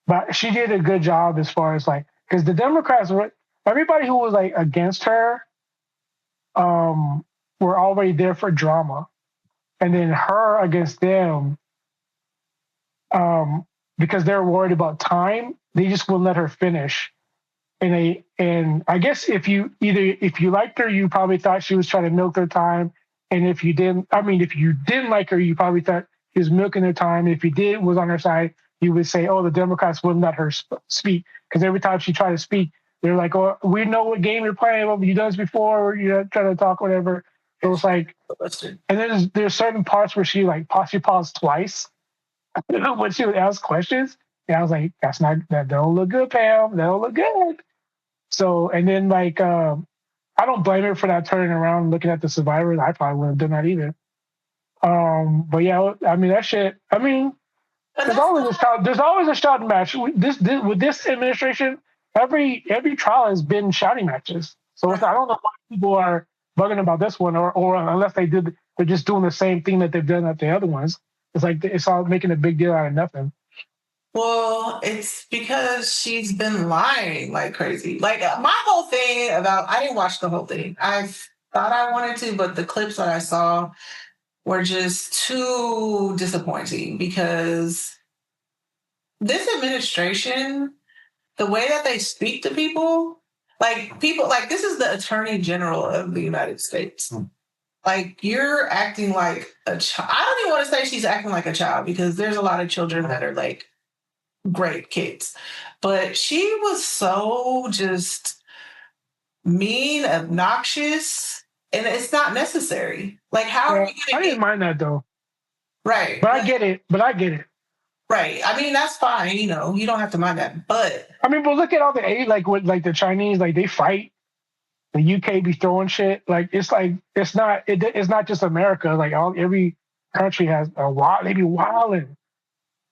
But she did a good job as far as like, because the Democrats were, everybody who was like against her, were already there for drama, and then her against them, because they're worried about time, they just wouldn't let her finish. And I guess if you liked her, you probably thought she was trying to milk their time, and if you didn't like her, you probably thought she was milking their time. If you did was on her side, you would say, oh, the Democrats wouldn't let her speak, because every time she tried to speak, they're like, oh, we know what game you're playing. Well, you done this before, or you're trying to talk, whatever. It was like, and there's certain parts where she paused twice when she would ask questions, and I was like, that don't look good, Pam. That don't look good. So, and then I don't blame her for not turning around, looking at the survivors. I probably wouldn't have done that either. But yeah, I mean that shit. I mean, there's always a shouting match. With this administration, every trial has been shouting matches. So I don't know why people are bugging about this one, or unless they're just doing the same thing that they've done at the other ones. It's like it's all making a big deal out of nothing. Well, it's because she's been lying like crazy. Like my whole thing I didn't watch the whole thing. I thought I wanted to, but the clips that I saw were just too disappointing, because this administration, the way that they speak to people like this is the Attorney General of the United States. Like, you're acting like a child. I don't even want to say she's acting like a child, because there's a lot of children that are like great kids. But she was so just mean, obnoxious, and it's not necessary. Like, how are you I didn't mind that though. Right. But I get it. Right. I mean, that's fine. You don't have to mind that. But I mean, but look at all the aid, like with like the Chinese, like they fight. The UK be throwing shit. It's not just America. Like every country has they be wilding.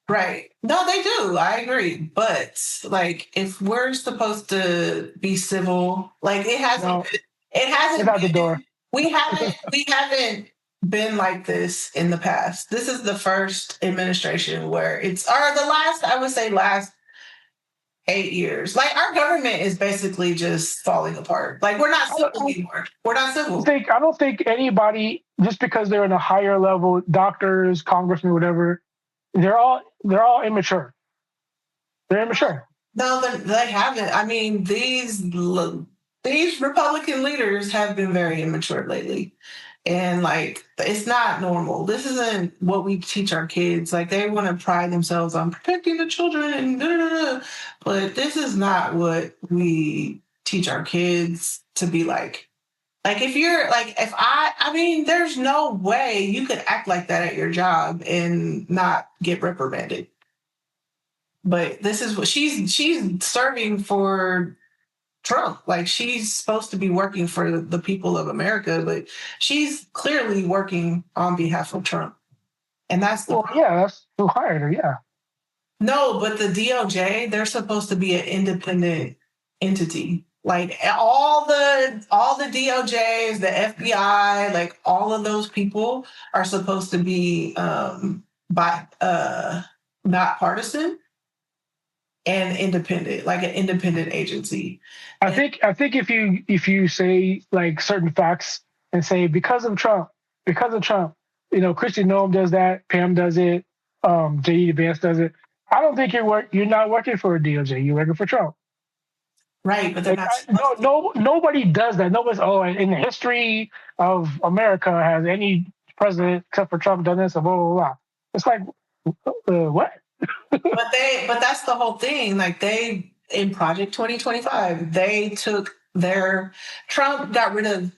right. No, they do. I agree. But like, if we're supposed to be civil, like it hasn't Get out the door. We haven't been like this in the past. This is the first administration where or the last, I would say last 8 years. Like, our government is basically just falling apart. Like, we're not civil anymore. We're not civil. I don't think anybody, just because they're in a higher level, doctors, congressmen, whatever, they're all immature. They're immature. No, they haven't. I mean, these Republican leaders have been very immature lately. And like, it's not normal. This isn't what we teach our kids. Like, they want to pride themselves on protecting the children and but this is not what we teach our kids to be like. Like, I mean, there's no way you could act like that at your job and not get reprimanded. But this is what she's serving for Trump. Like, she's supposed to be working for the people of America, but she's clearly working on behalf of Trump. And that's that's who hired her, yeah. No, but the DOJ, they're supposed to be an independent entity. Like, all the DOJs, the FBI, like all of those people are supposed to be not partisan and independent, like an independent agency. I think if you say like certain facts and say because of Trump, Christy Noem does that, Pam does it, J.D. Vance does it. I don't think you're not working for a DOJ. You're working for Trump. Right, but they're not. Nobody does that. Nobody's in the history of America has any president except for Trump done this, blah blah blah. It's like what? but that's the whole thing. Like, they, in Project 2025, they took Trump got rid of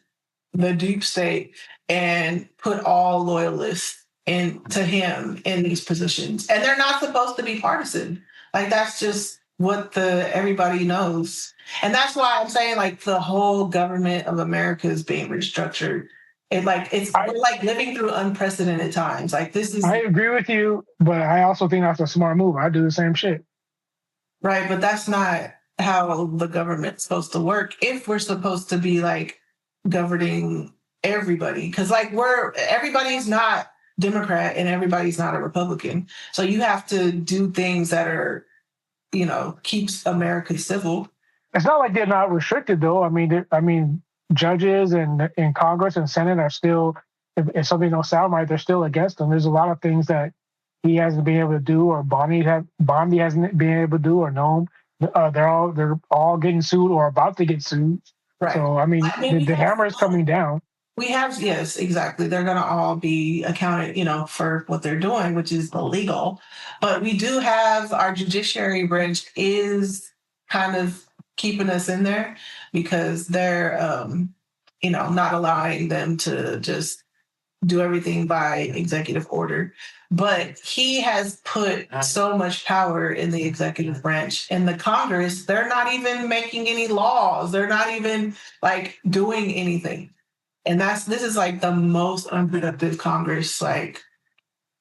the deep state and put all loyalists to him in these positions. And they're not supposed to be partisan. Like, that's just what everybody knows. And that's why I'm saying, like, the whole government of America is being restructured. We're like living through unprecedented times. Like this is I agree with you, but I also think that's a smart move. I do the same shit. right, but that's not how the government's supposed to work. If we're supposed to be like governing everybody, because like everybody's not Democrat and everybody's not a Republican, so you have to do things that are keeps America civil. It's not like they're not restricted though. I mean, judges and in Congress and Senate are still, if something don't sound right, they're still against them. There's a lot of things that he hasn't been able to do, or Bondi hasn't been able to do, or Noam. They're all getting sued or about to get sued. Right. So I mean, the hammer is coming down. We have, yes, exactly. They're going to all be accounted, for what they're doing, which is illegal. But we do have our judiciary branch is kind of keeping us in there because they're, not allowing them to just do everything by executive order. But he has put so much power in the executive branch. In the Congress, they're not even making any laws. They're not even like doing anything. And this is like the most unproductive Congress like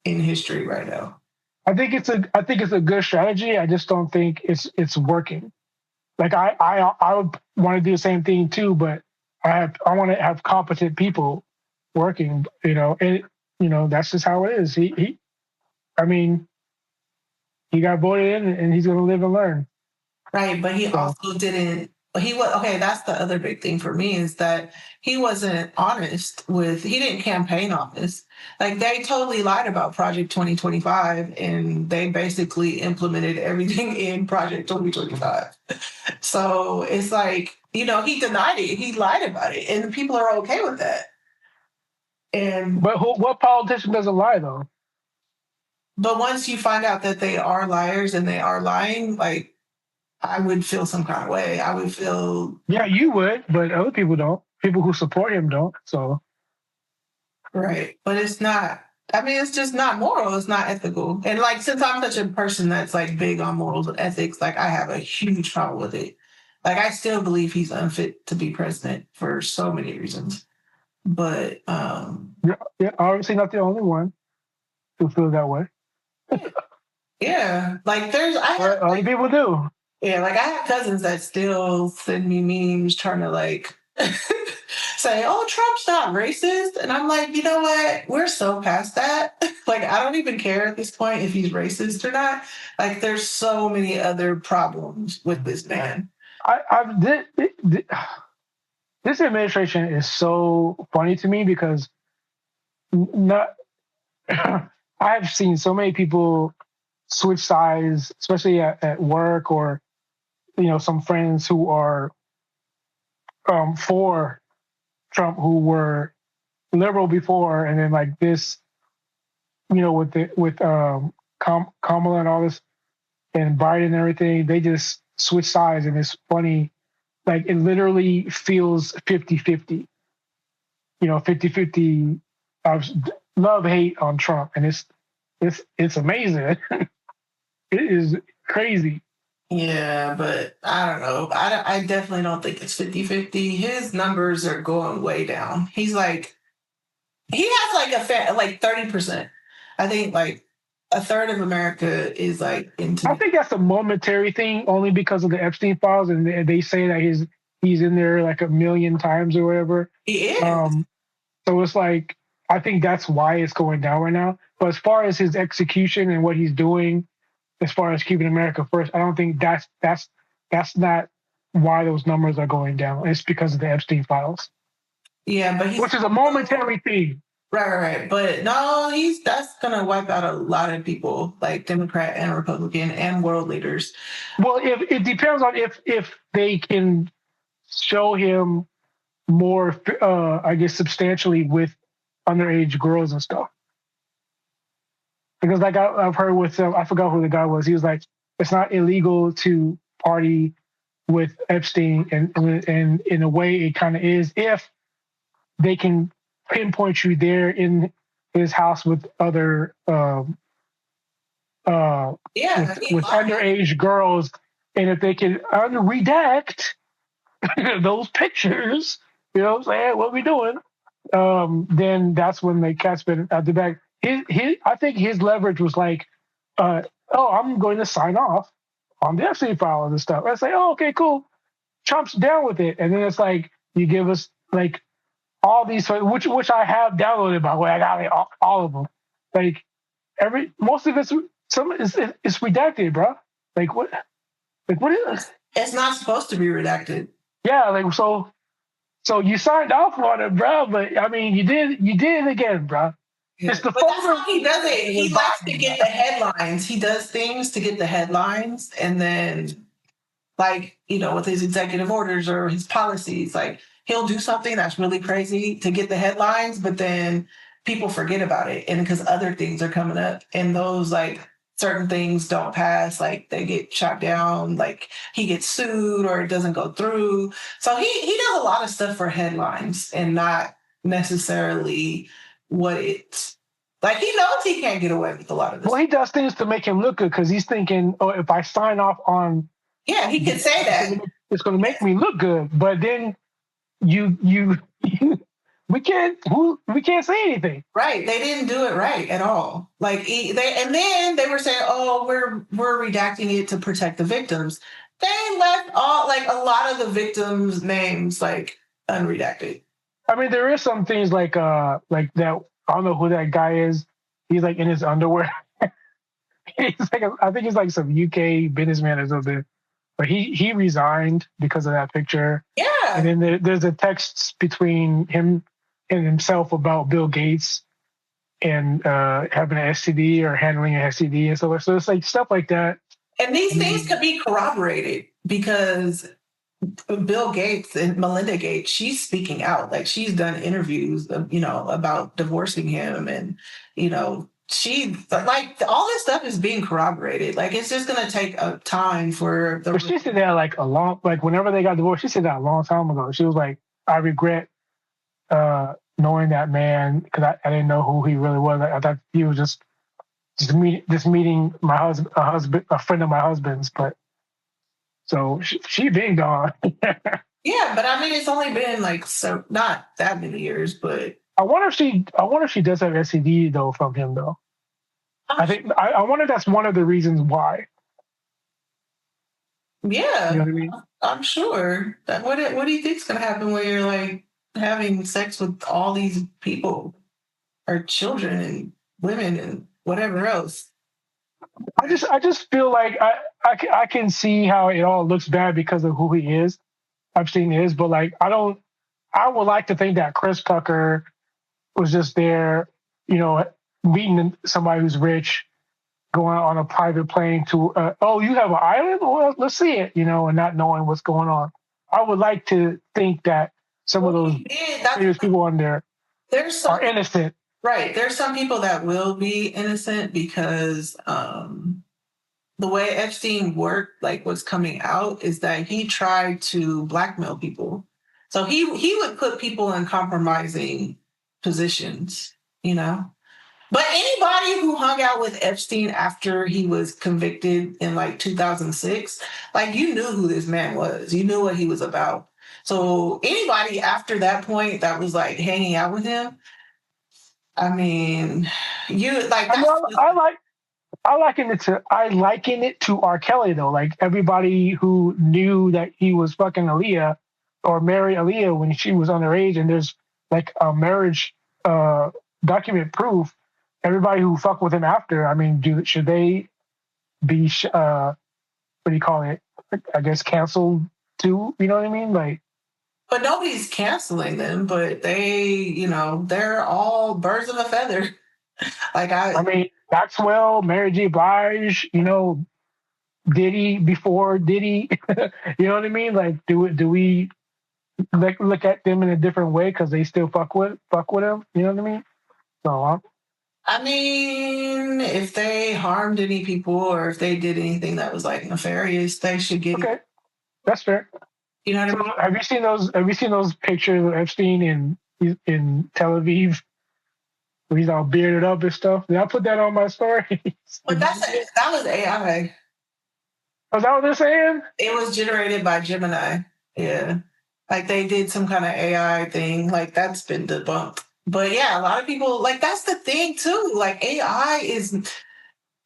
in history right now. I think it's a good strategy. I just don't think it's working. Like I would want to do the same thing too, but I want to have competent people working. And that's just how it is. He got voted in, and he's going to live and learn. Right, but he also didn't. He was okay. That's the other big thing for me is that he wasn't honest with. He didn't campaign on this. Like they totally lied about Project 2025, and they basically implemented everything in Project 2025. So it's like he denied it. He lied about it, and people are okay with that. But what politician doesn't lie though? But once you find out that they are liars and they are lying, like. I would feel some kind of way. I would feel. Yeah, you would, but other people don't. People who support him don't. So. Right. But it's not, it's just not moral. It's not ethical. And like, since I'm such a person that's like big on morals and ethics, like I have a huge problem with it. Like, I still believe he's unfit to be president for so many reasons. But, yeah, obviously not the only one who feels that way. Yeah. Like, other people do. Yeah, like I have cousins that still send me memes trying to like say, "Oh, Trump's not racist," and I'm like, you know what? We're so past that. Like, I don't even care at this point if he's racist or not. Like, there's so many other problems with this man. This administration is so funny to me because I've seen so many people switch sides, especially at work or. Some friends who are for Trump who were liberal before, and then like this, with Kamala and all this, and Biden and everything, they just switch sides, and it's funny. Like it literally feels 50-50. 50-50 of love hate on Trump, and it's amazing. It is crazy. Yeah, but I don't know. I definitely don't think it's 50-50. His numbers are going way down. He has like 30%. I think like a third of America is like into. I think that's a momentary thing only because of the Epstein files, and they say that he's in there like 1 million times or whatever. He is. So it's like, I think that's why it's going down right now. But as far as his execution and what he's doing, as far as keeping America first, I don't think that's not why those numbers are going down. It's because of the Epstein files. Yeah, but which is a momentary thing. Right. But no, that's gonna wipe out a lot of people, like Democrat and Republican and world leaders. Well, if it depends on if they can show him more, I guess, substantially with underage girls and stuff. Because like I've heard with, I forgot who the guy was. He was like, it's not illegal to party with Epstein, and in a way it kind of is if they can pinpoint you there in his house with other with underage girls, and if they can redact those pictures, you know what I'm saying? What are we doing? then that's when the cat's been at the back. I think his leverage was like, oh, I'm going to sign off on the Epstein file and stuff. I say, oh, okay, cool. Trump's down with it, and then it's like you give us like all these, which I have downloaded by the way. I got like, all of them. Like most of it's redacted, bro. Like what? Like what is? It's not supposed to be redacted. Yeah, like so you signed off on it, bro. But I mean, you did it again, bro. Yeah. It's the but that's how he does it. He likes to get the headlines. He does things to get the headlines, and then, like, with his executive orders or his policies, like he'll do something that's really crazy to get the headlines, but then people forget about it, and because other things are coming up, and those like certain things don't pass, like they get shot down, like he gets sued or it doesn't go through. So he does a lot of stuff for headlines and not necessarily what it's like. He knows he can't get away with a lot of this. Well, he does things to make him look good because he's thinking, oh, if I sign off on, he could say that it's going to make me look good. But then we can't say anything. Right. They didn't do it right at all. Like and then they were saying, oh, we're redacting it to protect the victims. They left a lot of the victims' names like unredacted. I mean, there is some things like that. I don't know who that guy is. He's like in his underwear. He's like I think he's like some UK businessman or something. But he resigned because of that picture. Yeah. And then there's a text between him and himself about Bill Gates and having an STD or handling an STD and stuff. So it's like stuff like that. And these things could be corroborated because Bill Gates and Melinda Gates, she's speaking out. Like she's done interviews, about divorcing him, and she like all this stuff is being corroborated. Like it's just gonna take a time for the. But she said that whenever they got divorced, she said that a long time ago. She was like, I regret knowing that man because I didn't know who he really was. I thought he was just meeting my husband, a friend of my husband's. But so she been gone. Yeah, but I mean, it's only been not that many years, but I wonder if she does have STD though from him though. I wonder if that's one of the reasons why. Yeah, you know what I mean? I'm sure. What do you think is going to happen when you're like having sex with all these people, or children and women and whatever else? I just feel like I can see how it all looks bad because of who he is. Epstein is, but like I would like to think that Chris Tucker was just there, meeting somebody who's rich, going on a private plane to, you have an island? Well, let's see it, and not knowing what's going on. I would like to think that some of those people on there are innocent. Right. There's some people that will be innocent because the way Epstein worked, like what's coming out, is that he tried to blackmail people. So he would put people in compromising positions, But anybody who hung out with Epstein after he was convicted in 2006, you knew who this man was. You knew what he was about. So anybody after that point that was hanging out with him, I mean, I liken it to R. Kelly though. Like everybody who knew that he was fucking Aaliyah or married Aaliyah when she was underage, and there's a marriage document proof. Everybody who fucked with him after, I mean, should they be what do you call it? I guess canceled too. You know what I mean? But nobody's canceling them. But they, they're all birds of a feather. I mean, Maxwell, Mary J. Blige, Diddy before Diddy. You know what I mean? Do we look at them in a different way because they still fuck with him? You know what I mean? So. I mean, if they harmed any people or if they did anything that was nefarious, they should get. Okay, that's fair. You know what I mean? Have you seen those pictures of Epstein in Tel Aviv? Where he's all bearded up and stuff. Did I put that on my story? But that was AI. Was that what they're saying? It was generated by Gemini. Yeah. Like they did some kind of AI thing. Like that's been debunked. But yeah, a lot of people like that's the thing too. Like AI is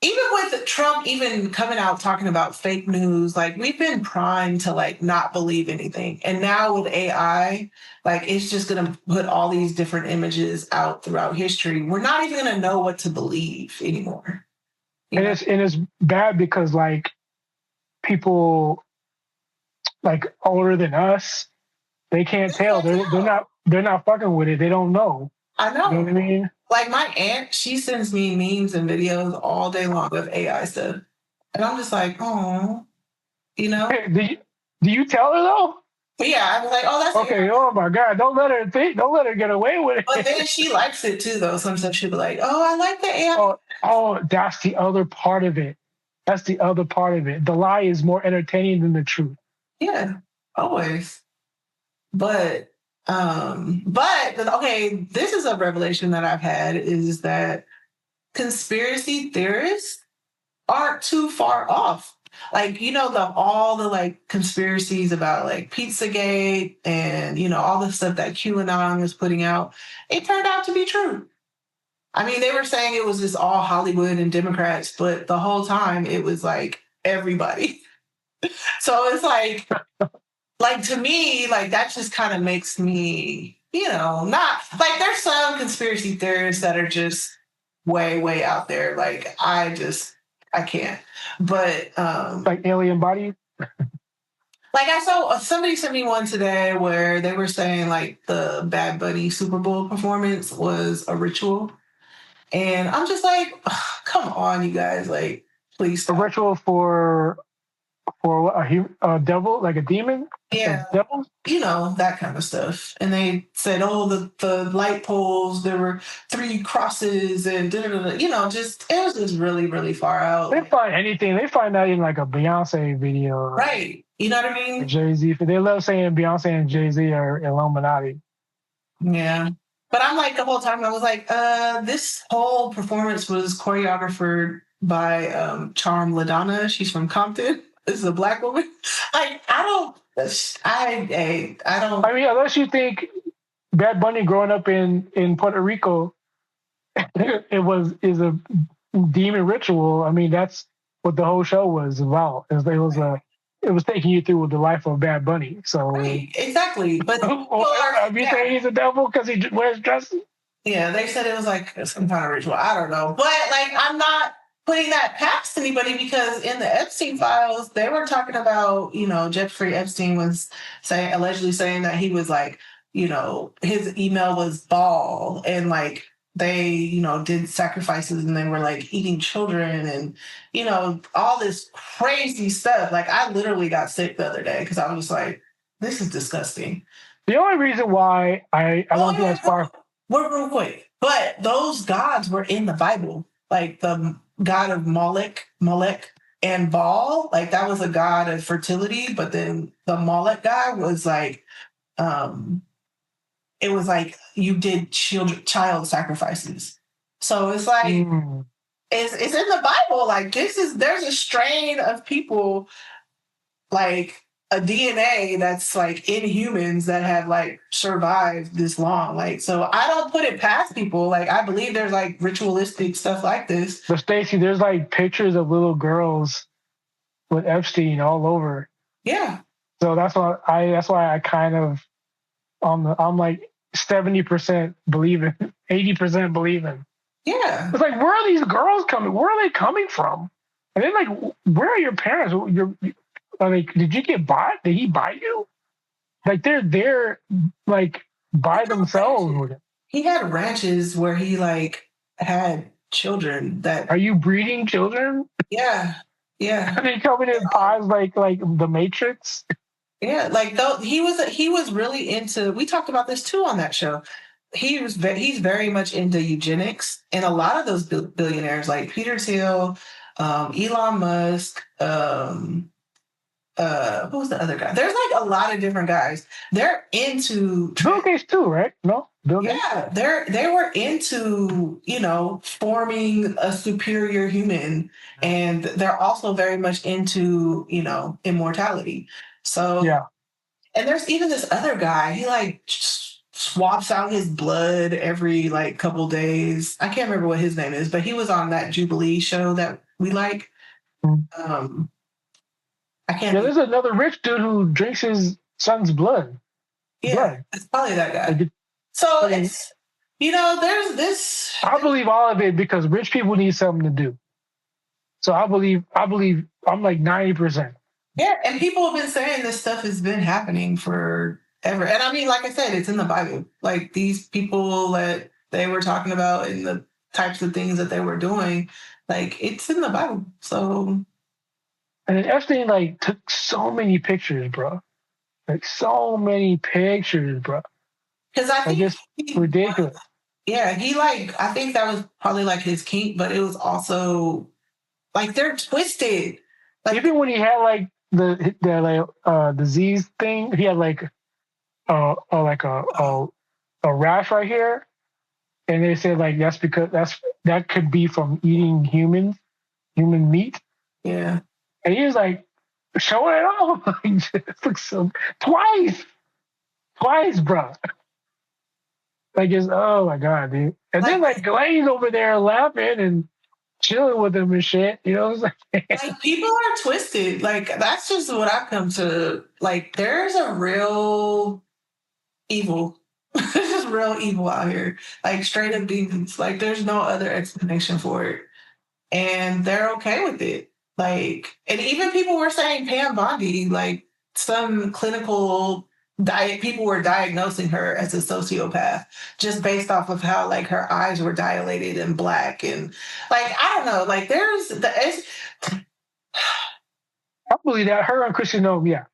even with Trump even coming out talking about fake news, like we've been primed to like not believe anything. And now with AI, like it's just gonna put all these different images out throughout history. We're not even gonna know what to believe anymore. You And know? it's bad because like people like older than us, they can't You tell. can't tell. They're not fucking with it. They don't know. I You know what I know. mean? Like my aunt, she sends me memes and videos all day long of AI stuff. And I'm just like, oh, you know? Hey, do you tell her though? But yeah, I'm like, oh, that's AI. Okay. Oh my God! Don't let her think. Don't let her get away with But it. then she likes it too, though. Sometimes she'll be like, oh, I like the AI. Oh, that's the other part of it. That's the other part of it. The lie is more entertaining than the truth. Yeah, always. But okay, this is a revelation that I've had is that conspiracy theorists aren't too far off. Like, you know, all the like conspiracies about like Pizzagate and all the stuff that QAnon was putting out, it turned out to be true. I mean, they were saying it was just all Hollywood and Democrats, but the whole time it was like everybody. So it's like to me, like that just kind of makes me, not like there's some conspiracy theorists that are just way, way out there. Like I can't. But Like alien bodies. like I saw somebody sent me one today where they were saying like the Bad Bunny Super Bowl performance was a ritual. And I'm just like, come on, you guys, like, please A stop. ritual for what, a devil, like a demon? A Yeah, devil? that kind of stuff. And they said, oh, the light poles, there were 3 crosses and da, da, da, da. Just it was just really, really far out. They Like, find anything. They find that in like a Beyonce video right. You know what I or mean? Jay-Z. They love saying Beyonce and Jay-Z are Illuminati. Yeah. But I'm like the whole time I was like, this whole performance was choreographed by Charm LaDonna. She's from Compton. This is a black woman. Like I don't. I mean, unless you think Bad Bunny growing up in Puerto Rico, is a demon ritual. I mean, that's what the whole show was about. It was taking you through the life of Bad Bunny. So, Right, exactly. But people are, have you saying he's a devil because he wears dresses? yeah, they said it was like some kind of ritual. I don't know. But like I'm not putting that past anybody because in the Epstein files, they were talking about, Jeffrey Epstein was allegedly saying that he was like, his email was ball and like they, did sacrifices and they were like eating children and, all this crazy stuff. Like I literally got sick the other day because I was just like, this is disgusting. The only reason why I don't think as far. Real quick. But those gods were in the Bible. Like the god of Molech and Baal, like that was a god of fertility. But then the Molech guy was like, it was like you did child sacrifices. So it's like it's in the Bible. Like there's a strain of people like a DNA that's like in humans that have like survived this long. Like, so I don't put it past people. Like, I believe there's like ritualistic stuff like this. But Stacey, there's like pictures of little girls with Epstein all over. Yeah. So that's why I kind of I'm like 70% believing, 80% believing. Yeah. It's like, where are these girls coming? Where are they coming from? And then like, where are your parents? Did you get bought? Did he buy you? Like they're there, like by themselves. He had ranches where he like had children that. Are you breeding children? Yeah. Yeah. Are they coming in pies like the Matrix? Yeah, like though he was really into. We talked about this too on that show. He's very much into eugenics, and a lot of those billionaires like Peter Thiel, Elon Musk, what was the other guy? There's like a lot of different guys. They're into Bill Gates too, right? No, Bill Gates. Yeah, they were into forming a superior human, and they're also very much into immortality. So yeah, And there's even this other guy. He like swaps out his blood every like couple days. I can't remember what his name is, but he was on that Jubilee show that we like. Um, I can't. Yeah, there's another rich dude who drinks his son's blood. Yeah, it's probably that guy. Like, So it's, there's this. I believe all of it because rich people need something to do. So I believe I'm like 90%. Yeah, and people have been saying this stuff has been happening forever. And I mean, like I said, it's in the Bible. Like these people that they were talking about and the types of things that they were doing, like it's in the Bible. So, and then Epstein like took so many pictures, bro. Like so many pictures, bro. because I Like think it's ridiculous. Yeah, he like I think that was probably like his kink, but it was also like they're twisted. Like even when he had like the like disease thing, he had like a rash right here, and they said like that's because that could be from eating human meat. Yeah, And he was like showing it off like so twice, bro. Like it's oh my god, dude. And then like Glenn's over there laughing and chilling with him and shit. It's like people are twisted. Like that's just what I've come to. Like there's a real evil. There's just real evil out here. Like straight up demons. Like there's no other explanation for it. And they're okay with it. Like, and even people were saying Pam Bondi, like some clinical diet, people were diagnosing her as a sociopath just based off of how like her eyes were dilated and black and like I don't know, like there's I believe that her and Christian Nome, yeah.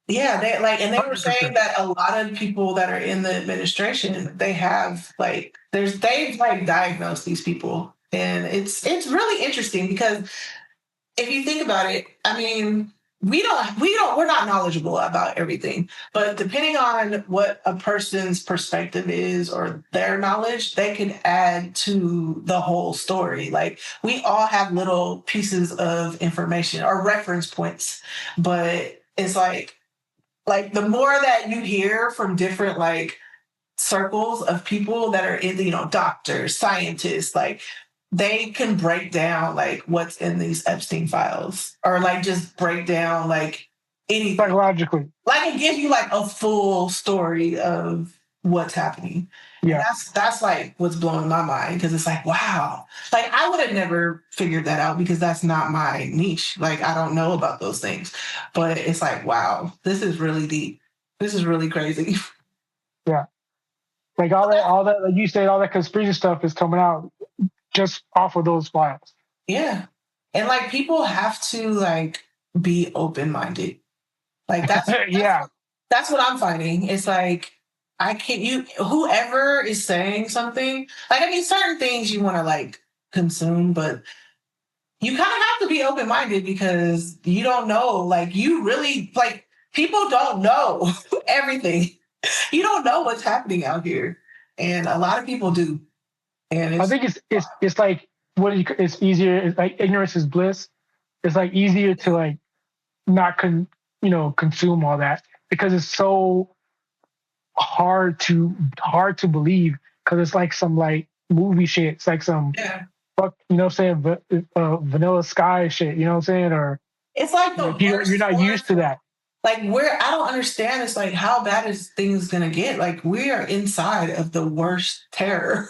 Yeah, they like, and they were 100%. saying that a lot of people that are in the administration, they have like, they've like diagnosed these people, and it's really interesting because if you think about it, I mean, we're not knowledgeable about everything, but depending on what a person's perspective is or their knowledge, they can add to the whole story. Like we all have little pieces of information or reference points, but it's like the more that you hear from different like circles of people that are in the, doctors, scientists, like they can break down like what's in these Epstein files or like just break down like anything. Psychologically. Like it gives you like a full story of what's happening. Yeah. And that's like what's blowing my mind because it's like, wow. Like I would have never figured that out because that's not my niche. Like I don't know about those things. But it's like, wow, this is really deep. This is really crazy. Yeah. Like all that, like you said, all that conspiracy stuff is coming out just off of those files. Yeah. And like people have to like be open-minded. Like yeah. That's what I'm finding. It's like I can't whoever is saying something, like I mean certain things you want to like consume, but you kind of have to be open-minded because you don't know, like you really like people don't know everything. You don't know what's happening out here. And a lot of people do. And I think it's like it's easier. It's like ignorance is bliss. It's like easier to like not consume all that because it's so hard to believe because it's like some like movie shit. It's like some fuck, what I'm saying, Vanilla Sky shit. You know what I'm saying? Or it's like you're not used to that. Like I don't understand. It's like how bad is things gonna get? Like we are inside of the worst terror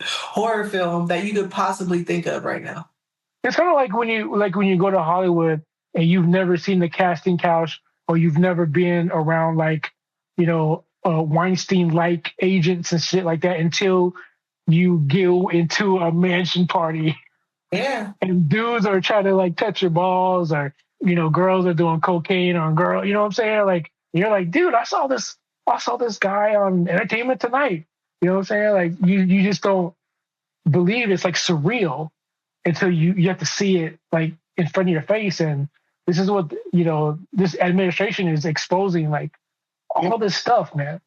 horror film that you could possibly think of right now. It's kind of like when you go to Hollywood and you've never seen the casting couch or you've never been around like Weinstein-like agents and shit like that until you go into a mansion party. Yeah. And dudes are trying to like touch your balls or girls are doing cocaine on girl. You know what I'm saying? Like you're like, dude, I saw this guy on Entertainment Tonight. You know what I'm saying? Like you just don't believe it's like surreal until you have to see it like in front of your face. And this is what this administration is exposing, like all this stuff, man.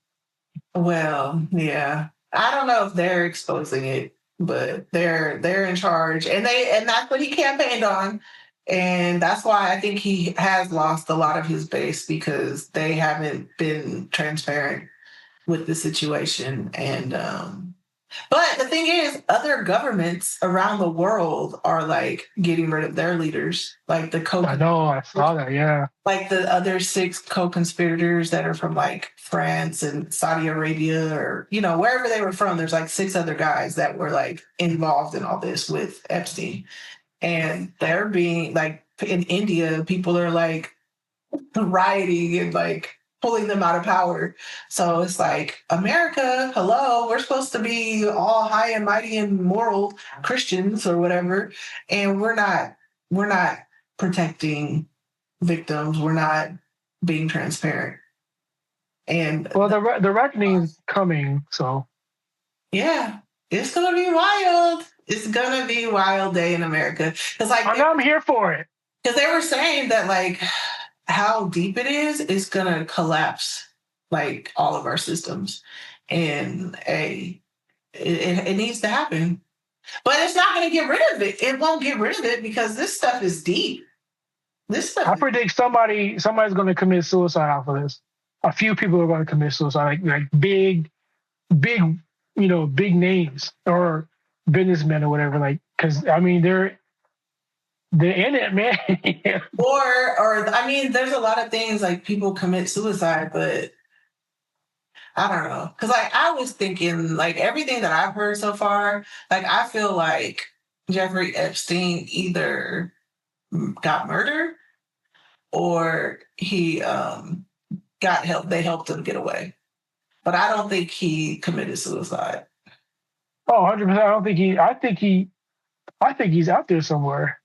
Well, yeah. I don't know if they're exposing it, but they're in charge. And that's what he campaigned on. And that's why I think he has lost a lot of his base because they haven't been transparent with the situation. And but the thing is, other governments around the world are like getting rid of their leaders, like I know, I saw that. Yeah, like the other 6 co-conspirators that are from like France and Saudi Arabia, or wherever they were from. There's like 6 other guys that were like involved in all this with Epstein, and they're being like in India, people are like rioting and like pulling them out of power. So it's like, America, hello, we're supposed to be all high and mighty and moral Christians or whatever, and we're not protecting victims. We're not being transparent. And well, the reckoning's coming, so yeah, it's gonna be wild. It's gonna be a wild day in America. Because like I'm here for it. Because they were saying that like how deep it is gonna collapse like all of our systems. And it needs to happen. But it's not gonna get rid of it. It won't get rid of it because this stuff is deep. This stuff I predict somebody's going to commit suicide off of this. A few people are going to commit suicide, like big, big names or businessmen or whatever. Like, because I mean, they're in it, man. or I mean, there's a lot of things like people commit suicide, but I don't know. Because like I was thinking, like everything that I've heard so far, like I feel like Jeffrey Epstein either got murdered or he got help. They helped him get away. But I don't think he committed suicide. Oh, 100%. I think he's out there somewhere.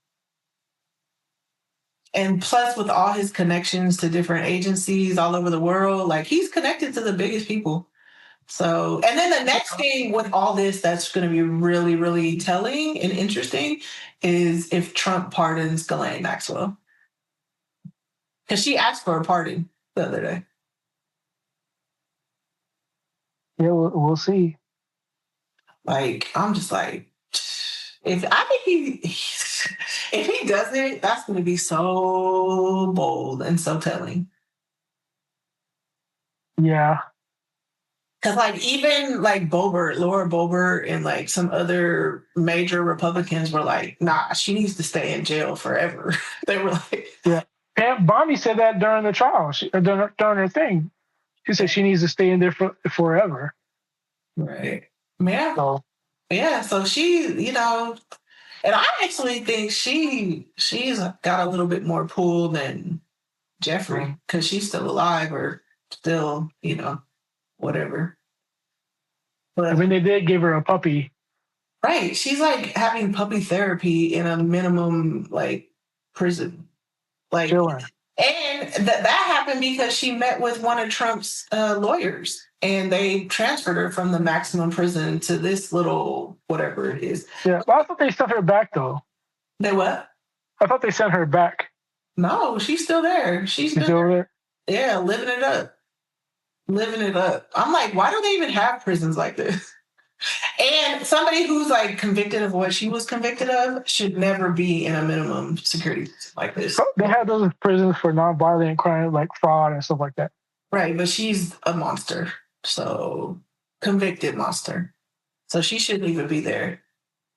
And plus, with all his connections to different agencies all over the world, like he's connected to the biggest people. So, and then the next thing with all this that's going to be really, really telling and interesting is if Trump pardons Ghislaine Maxwell. Because she asked for a pardon the other day. Yeah, we'll see. Like, I'm just like, if he does it, that's going to be so bold and so telling. Yeah. Because like even like Laura Boebert, and like some other major Republicans were like, nah, she needs to stay in jail forever. They were like, yeah. And Bondi said that during the trial, during her thing. She said she needs to stay in there forever. Right. Yeah. So. Yeah. So she, and I actually think she's got a little bit more pull than Jeffrey because she's still alive or still, whatever. But I mean, they did give her a puppy. Right. She's like having puppy therapy in a minimum like prison. Like, sure. And that happened because she met with one of Trump's lawyers, and they transferred her from the maximum prison to this little whatever it is. Yeah, well, I thought they sent her back though. They what? I thought they sent her back. No, she's still there. She's still there. Yeah, living it up. Living it up. I'm like, why do they even have prisons like this? And somebody who's like convicted of what she was convicted of should never be in a minimum security like this. They have those prisons for nonviolent crime like fraud and stuff like that. Right, but she's a monster. So convicted monster. So she shouldn't even be there.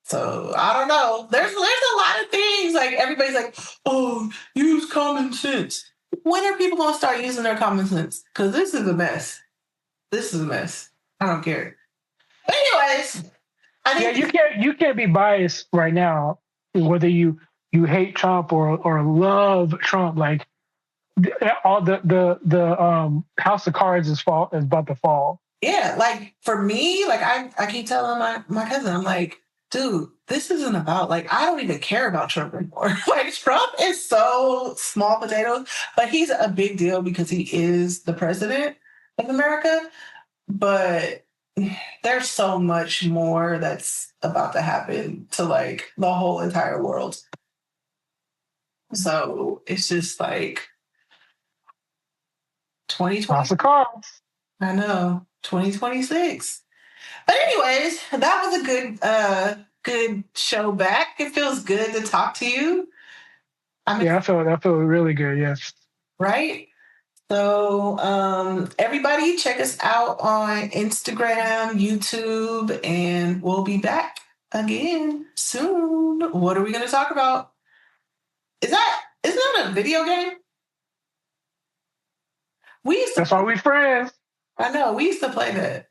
So I don't know. There's a lot of things. Like everybody's like, oh, use common sense. When are people gonna start using their common sense? Because this is a mess. This is a mess. I don't care. But anyways, I think you can't be biased right now, whether you hate Trump or love Trump. Like all the house of cards is about to fall. Yeah, like for me, like I keep telling my cousin, I'm like, dude, this isn't about like I don't even care about Trump anymore. Like Trump is so small potatoes, but he's a big deal because he is the president of America. But there's so much more that's about to happen to like the whole entire world. So it's just like 2020. House of cards. I know, 2026. But anyways, that was a good show back. It feels good to talk to you. Yeah, I feel really good. Yes. Right. So everybody check us out on Instagram, YouTube, and we'll be back again soon. What are we going to talk about? Isn't that a video game? That's why we friends. I know, we used to play that.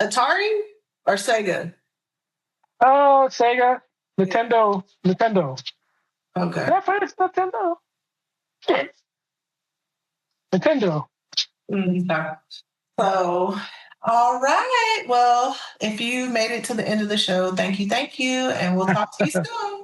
Atari or Sega? Oh, Sega, Nintendo. Okay. Did I play this Nintendo? Shit. Nintendo. Okay. So, all right. Well, if you made it to the end of the show, thank you. And we'll talk to you soon.